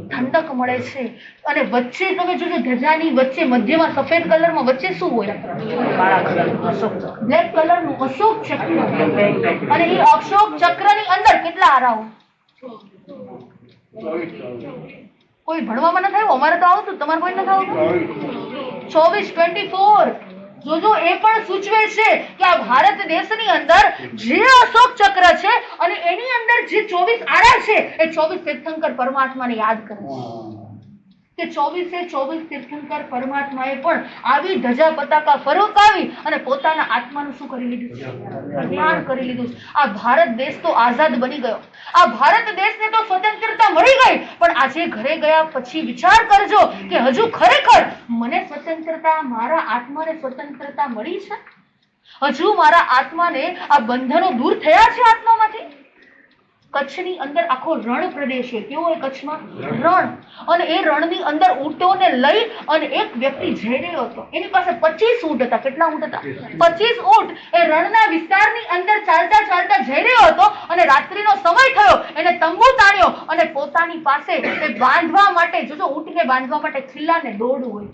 ઠંડક મળે છે. અને વચ્ચે તમે જોજો ધજાની વચ્ચે મધ્યમાં સફેદ કલરમાં વચ્ચે શું હોય? બ્લેક કલરનું અશોક ચક્ર. અને એ અશોક ચક્રની અંદર કેટલા આરા હોય? કોઈ ભણવામાં નથી આવ્યું? અમારે તો આવતું, તમારે કોઈ નથી આવતું? 24 24. જોજો, એ પણ સૂચવે છે કે આ ભારત દેશની અંદર જે અશોક ચક્ર છે અને એની અંદર જે 24 આરા છે એ 24 તીર્થંકર પરમાત્માને યાદ કરે છે. કે 24 તીર્થંકર પરમાત્માએ પણ આવી ધજા પતાકા ફરકાવી અને પોતાના આત્માનું શું કરી લીધું છે? જ્ઞાન કરી લીધું છે. આ ભારત દેશ તો આઝાદ બની ગયો, આ ભારત દેશને તો સ્વતંત્રતા મળી ગઈ, પણ આજે ઘરે ગયા પછી વિચાર કરજો કે હજુ ખરેખર મને સ્વતંત્રતા, મારા આત્માને સ્વતંત્રતા મળી છે? હજુ મારા આત્માને આ બંધનો દૂર થયા છે આત્મામાંથી? કચ્છની અંદર આખો રણ પ્રદેશ છે. કેવો હોય કચ્છમાં? રણ. અને એ રણની અંદર ઊંટોને લઈ અને એક વ્યક્તિ જઈ રહ્યો હતો. એની પાસે 25 ઊંટ હતા. કેટલા ઊંટ હતા? 25 ઊંટ. એ રણના વિસ્તારની અંદર ચાલતા ચાલતા જઈ રહ્યો હતો અને રાત્રિનો સમય થયો. એને તંબુ તાણ્યો અને પોતાની પાસે એ બાંધવા માટે, જોજો ઊંટને બાંધવા માટે ખિલ્લાને દોરડું હોય,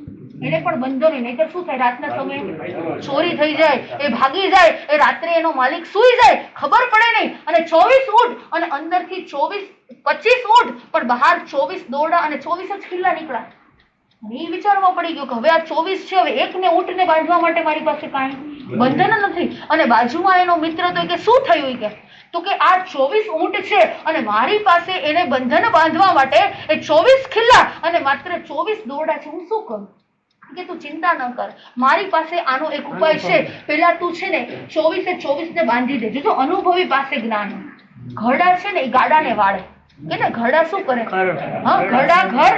એને પણ બંધો નહીં, નહીંતર શું થાય? રાતના સમયે ચોરી થઈ જાય, એ ભાગી જાય, એ રાત્રે એનો માલિક સૂઈ જાય, ખબર પડે નહીં. અને 24 ઊંટ અને અંદરથી 25 ઊંટ, પણ બહાર 24 દોરડા અને 24 જ ખિલ્લા નીકળ્યા. અને એ વિચારવા પડી ગયો કે હવે આ 24 છે, હવે એકને ઊંટને બાંધવા માટે મારી પાસે કાંઈ બંધન નથી. અને બાજુમાં એનો મિત્ર તો કે શું થયું કે તો કે આ 24 ઊંટ છે અને મારી પાસે એને બંધન બાંધવા માટે એ 24 ખિલ્લા અને માત્ર 24 દોરડા છે. હું શું કરું? કે તું ચિંતા ન કર, મારી પાસે આનો એક ઉપાય છે. પેલા તું છે ને 24 ને બાંધી દે. જો અનુભવી પાસે જ્ઞાન. ઘરડા છે ને એ ગાડાને વાળે, કે ને ઘરડા શું કરે? હા, ઘરડા ઘર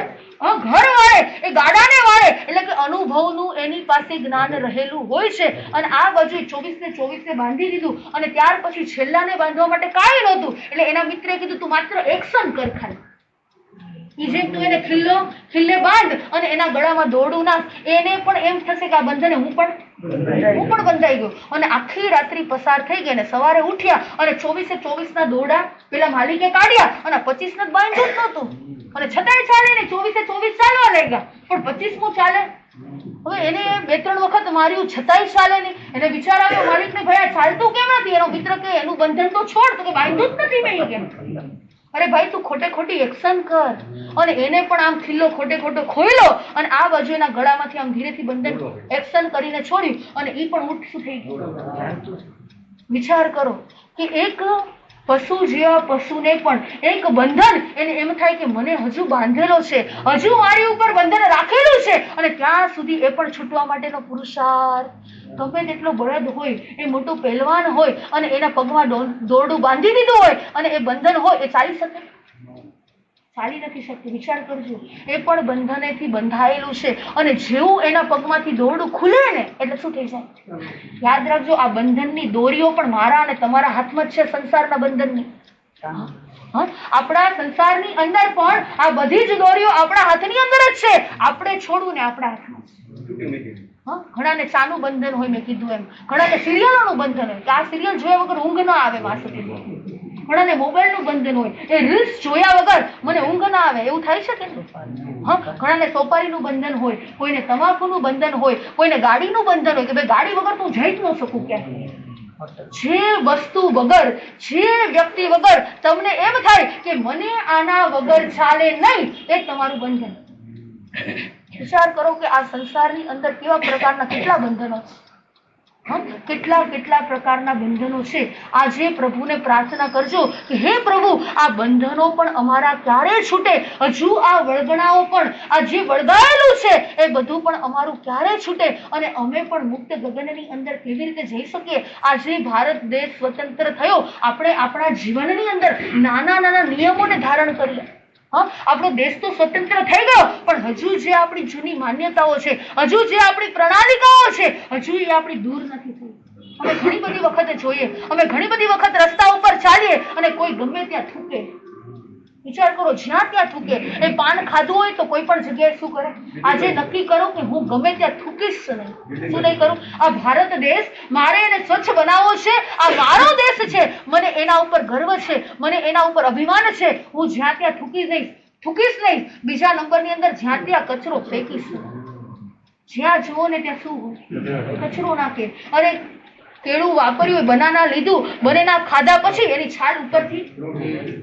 વાળે, એ ગાડાને વાળે. એટલે કે અનુભવનું એની પાસે જ્ઞાન રહેલું હોય છે. અને આ બાજુ 24 ને બાંધી દીધું અને ત્યાર પછી છેલ્લાને બાંધવા માટે કાંઈ નહોતું. એટલે એના મિત્રે કીધું તું માત્ર એક્શન કર ખાલી. જેમ તું એને ખિલ્લે બાંધ અને એના ગળામાં દોરડું નાખ, એને પણ એમ થશે કે આ બંધને હું પણ બંધાઈ ગયો. અને આખી રાત્રિ પસાર થઈ ગઈ અને સવારે ઉઠ્યા અને 24 ના દોરડા પેલા માલિકે કાઢ્યા અને 25 ને બાંધ્યું જ નહોતું. અને છતાંય ચાલે ને, 24 ચાલવા લાગ્યા, પણ 25 ચાલે. હવે એને 2-3 વખત માર્યું છતાંય ચાલે નહીં. એને વિચાર આવ્યો માલિકને, ભાઈ આ ચાલતું કેમ નથી? એનો મિત્ર કે એનું બંધન તો છોડ, તો કે બાંધ્યું જ નથી મેં. કેમ? અરે ભાઈ તું ખોટી એક્શન કર. અને એને પણ આમ ખિલ્લો ખોટો ખોઈલો અને આ બાજુ એના ગળામાંથી આમ ધીરેથી બંધન એક્શન કરીને છોડ્યું અને એ પણ ઊંટ શું થઈ ગયું? વિચાર કરો કે એક પશુ જેવા પશુને પણ એક બંધન, એને એમ થાય કે મને હજુ બાંધેલો છે, હજુ મારી ઉપર બંધન રાખેલું છે, અને ત્યાં સુધી એ પણ છૂટવા માટેનો પુરુષાર્થ. ગમે તેટલો બળદ હોય, એ મોટું પહેલવાન હોય અને એના પગમાં દોરડું બાંધી દીધું હોય અને એ બંધન હોય, એ ચાલી શકે? ચાલી નથી શકતી. વિચાર કરજો, એ પણ બંધનેથી બંધાયેલું છે અને જેવું એના પગમાંથી દોરડું ખુલે ને એટલે શું થઈ જાય? યાદ રાખજો, આ બંધનની દોરીઓ પણ મારા અને તમારા હાથમાં જ છે. સંસારના બંધનની, આપણા સંસારની અંદર પણ આ બધી જ દોરીઓ આપણા હાથની અંદર જ છે. આપણે છોડવું ને આપણા હાથમાં છે. ઘણાને ચાનું બંધન હોય, મેં કીધું એમ. ઘણાને સિરિયલોનું બંધન હોય કે આ સિરિયલ જોયા વગર ઊંઘ ન આવે માસે. ઘણાને મોબાઈલનું બંધન હોય, એ રીલ્સ જોયા વગર મને ઊંઘ ના આવે, એવું થાય છે કે? ઘણાને સોપારીનું બંધન હોય, કોઈને તમાકુનું બંધન હોય, કોઈને ગાડીનું બંધન હોય કે ભાઈ ગાડી વગર તો જઈ જ ન શકું ક્યાંય. જે વસ્તુ વગર, જે વ્યક્તિ વગર તમને એમ થાય કે મને આના વગર ચાલે નહીં, એ તમારું બંધન. વિચાર કરો કે આ સંસારની અંદર કેવા પ્રકારના કેટલા બંધનો છે, કેટલા પ્રકારના બંધનો છે. આજે પ્રભુને પ્રાર્થના કરજો કે હે પ્રભુ, આ બંધનો પણ અમારા ક્યારે છૂટે? હજુ આ વળગણાઓ પણ, આ જે વળગાયેલું છે એ બધું પણ અમારું ક્યારે છૂટે અને અમે પણ મુક્ત ગગનની અંદર કેવી રીતે જઈ શકીએ? આજે ભારત દેશ સ્વતંત્ર થયો, આપણે આપણા જીવનની અંદર નાના નિયમોને ધારણ કરીએ. આપણો દેશ તો સ્વતંત્ર થઈ ગયો, પણ હજુ જે આપણી જૂની માન્યતાઓ છે, હજુ જે આપણી પ્રણાલિકાઓ છે, હજુ એ આપણી દૂર નથી થઈ. અમે ઘણી બધી વખત જોઈએ, અમે ઘણી બધી વખત રસ્તા ઉપર ચાલીએ અને કોઈ ગમે ત્યાં થૂકે. વિચાર કરો, જ્યાં ત્યાં થૂકે. એ પાન ખાધું હોય તો કોઈ પણ જગ્યાએ શું કરે? આજે નક્કી કરો કે હું ગમે ત્યાં થૂકીશ નહીં. શું નહીં કરું? આ ભારત દેશ મારે એને સ્વચ્છ બનાવવો છે. આ મારો દેશ છે, મને એના ઉપર ગર્વ છે, મને એના ઉપર અભિમાન છે. હું જ્યાં ત્યાં થૂકીશ નહીં. બીજા નંબરની અંદર જ્યાં ત્યાં કચરો ફેંકીશ. જ્યાં જુઓ ને ત્યાં શું હોય? કચરો નાખે. અરે કેળું વાપર્યું, બનાના લીધું, બનેના ખાધા પછી એની છાલ ઉપરથી,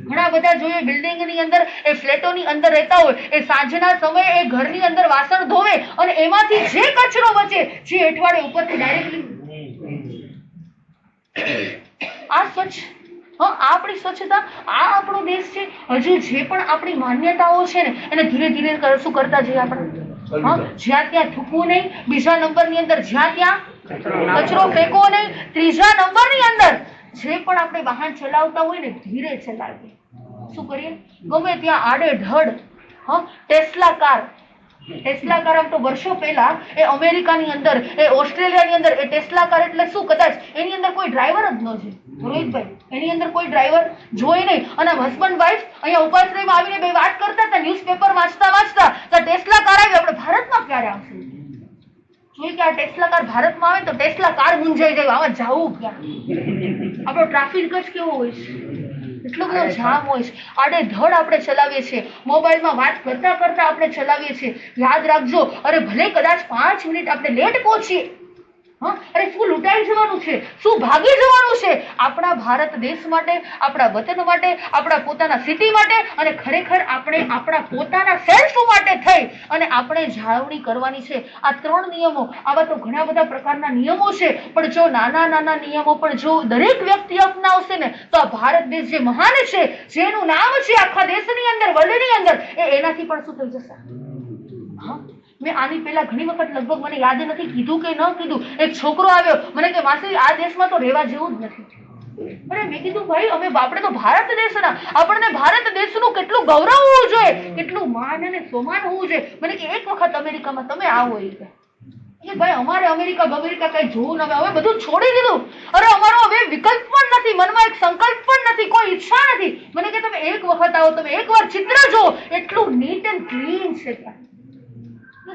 ઘણા બધા જોઈએ બિલ્ડિંગની અંદર, એ ફ્લેટોની અંદર રહેતા હોય, એ સાંજના સમયે એ ઘરની અંદર વાસણ ધોવે અને એમાંથી જે કચરો બચે, જે અઠવાડિયે ઉપરથી ડાયરેક્ટલી આ સ્વચ્છ હા, આ આપણી સ્વચ્છતા, આ આપણો દેશ છે. હજુ જે પણ આપણી માન્યતાઓ છે ને એને ધીરે ધીરે શું કરતા જઈએ આપણે. હા, જ્યાં ત્યાં થૂકવું નહીં, બીજા નંબરની અંદર જ્યાં ત્યાં કચરો ફેંકવો નહીં, ત્રીજા નંબરની અંદર જે પણ આપણે વાહન ચલાવતા હોય ને ધીરે ચલાવીએ. શું કરીએ? ગમે ત્યાં આડેધડ. હા, ટેસ્લા કાર આમ તો વર્ષો પહેલા એ અમેરિકાની અંદર, એ ઓસ્ટ્રેલિયાની અંદર એ ટેસ્લા કાર એટલે શું, કદાચ એની અંદર કોઈ ડ્રાઈવર જ ન છે રોહિતભાઈ, એની અંદર કોઈ ડ્રાઈવર જોઈ નહીં. અને હસબન્ડ વાઈફ અહીંયા ઉપાશ્રયમાં આવીને બે વાત કરતા હતા, ન્યૂઝપેપર વાંચતા કે ટેસ્લા કાર આવી, આપણે ભારતમાં ક્યારે આવશે? જોઈ કે આ ટેસ્લા કાર ભારતમાં આવે તો ટેસ્લા કાર મૂંઝાઈ જાય, આમાં જવું ક્યાં? આપણો ટ્રાફિક જ કેવો હોય છે, એટલો બધો જામ હોય છે, આડેધડ આપણે ચલાવીએ છીએ, મોબાઈલમાં વાત કરતા કરતા આપણે ચલાવીએ છીએ. યાદ રાખજો, અરે ભલે કદાચ 5 મિનિટ આપણે લેટ પહોંચીએ, હા, અરે શું લૂંટાઈ જવાનું છે, શું ભાગી જવાનું છે આપણા ભારત દેશ માટે, આપણા વતન માટે, આપણા પોતાના સિટી માટે, અને ખરેખર આપણે આપણા પોતાના સેલ્ફ માટે થઈ અને આપણે જાળવણી કરવાની છે. આ 3 નિયમો, આવા તો ઘણા બધા પ્રકારના નિયમો છે, પણ જો નાના નાના નિયમો પણ જો દરેક વ્યક્તિ અપનાવશે ને તો આ ભારત દેશ જે મહાન છે, જેનું નામ છે આખા દેશની અંદર, વર્લ્ડની અંદર, એનાથી પણ શું થઈ જશે. હા, મેં આની પહેલા ઘણી વખત, લગભગ મને યાદ નથી કીધું કે ન કીધું, એક છોકરો આવ્યો મને કે માસી આ દેશમાં તો રહેવા જેવું જ નથી. અરે મેં કીધું ભાઈ, આપણે તો ભારત દેશના, આપણને ભારત દેશનું કેટલું ગૌરવ હોવું જોઈએ, કેટલું માન અને સન્માન હોવું જોઈએ. મને કે એક વખત અમેરિકામાં તમે આવો. એ ભાઈ અમારે અમેરિકા કઈ જોવું ન, હવે બધું છોડી દીધું. અરે અમારો હવે વિકલ્પ પણ નથી, મનમાં એક સંકલ્પ પણ નથી, કોઈ ઈચ્છા નથી. મને કે તમે એક વખત આવો, તમે એકવાર ચિત્ર જુઓ, એટલું નીટ એન્ડ ક્લીન છે ત્યાં.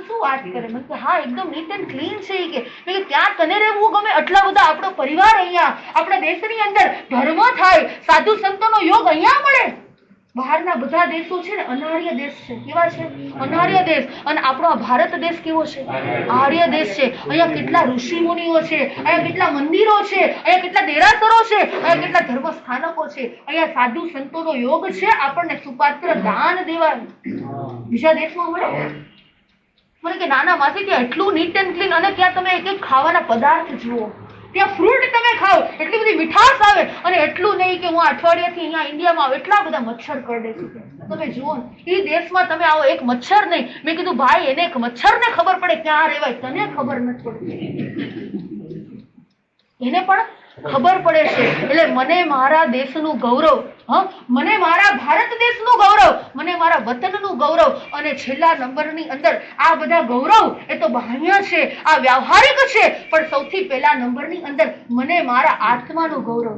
શું વાત કરે? મને કે હા, એકદમ નીટ એન્ડ ક્લીન છે. કે ત્યાં તને રહેવું ગમે, આટલા બધા આપણો પરિવાર અહીંયા, આપણા દેશની અંદર ધર્મ થાય, સાધુ સંતોનો યોગ અહીંયા મળે. બહારના બધા દેશો છે ને અનાર્ય દેશ છે. કેવા છે? અનાર્ય દેશ. અને આપણો આ ભારત દેશ કેવો છે? આર્ય દેશ છે. અહીંયા કેટલા ઋષિ મુનિઓ છે, અહીંયા કેટલા મંદિરો છે, અહીંયા કેટલા દેરાસરો છે, અહીંયા કેટલા ધર્મ સ્થાનકો છે, અહીંયા સાધુ સંતોનો યોગ છે. આપણને સુપાત્ર દાન દેવા બીજા દેશમાં મળે. મને કે નાના માસી, ત્યાં એટલું નીટ એન્ડ ક્લીન, અને ત્યાં તમે એક ખાવાના પદાર્થ જુઓ, ત્યાં ફ્રૂટ તમે ખાઓ, એટલી બધી મીઠાશ આવે, અને એટલું નહીં કે હું અઠવાડિયાથી અહીંયા ઇન્ડિયામાં આવું, એટલા બધા મચ્છર કરડે છે. તમે જુઓ ને, એ દેશમાં તમે આવો, એક મચ્છર નહીં. મેં કીધું ભાઈ, એને એક મચ્છરને ખબર પડે ક્યાં રહેવાય, તને ખબર નથી પડતી, એને પણ ખબર પડે છે. એટલે મને મારા દેશનું ગૌરવ, હા, મને મારા ભારત દેશનું ગૌરવ, મને મારા વતનનું ગૌરવ, અને છેલ્લા નંબરની અંદર આ બધા ગૌરવ એ તો બાહ્ય છે, આ વ્યવહારિક છે, પણ સૌથી પહેલા નંબરની અંદર મને મારા આત્માનું ગૌરવ.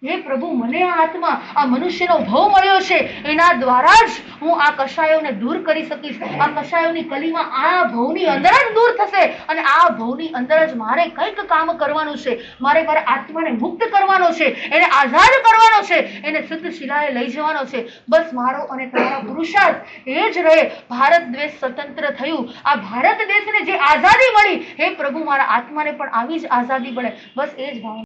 હે પ્રભુ, મને આ આત્મા, આ મનુષ્યનો ભવ મળ્યો છે, એના દ્વારા જ હું આ કષાયોને દૂર કરી શકીશ. આ કષાયોની કલીમાં આ ભવની અંદર જ દૂર થશે, અને આ ભવની અંદર જ મારે કંઈક કામ કરવાનું છે. મારે મારા આત્માને મુક્ત કરવાનો છે, એને આઝાદ કરવાનો છે, એને શુદ્ધ શિલાએ લઈ જવાનો છે. બસ મારો અને તમારો પુરુષાર્થ એ જ રહે. ભારત દેશ સ્વતંત્ર થયું, આ ભારત દેશને જે આઝાદી મળી, હે પ્રભુ, મારા આત્માને પણ આવી જ આઝાદી મળે. બસ એ જ ભાવના.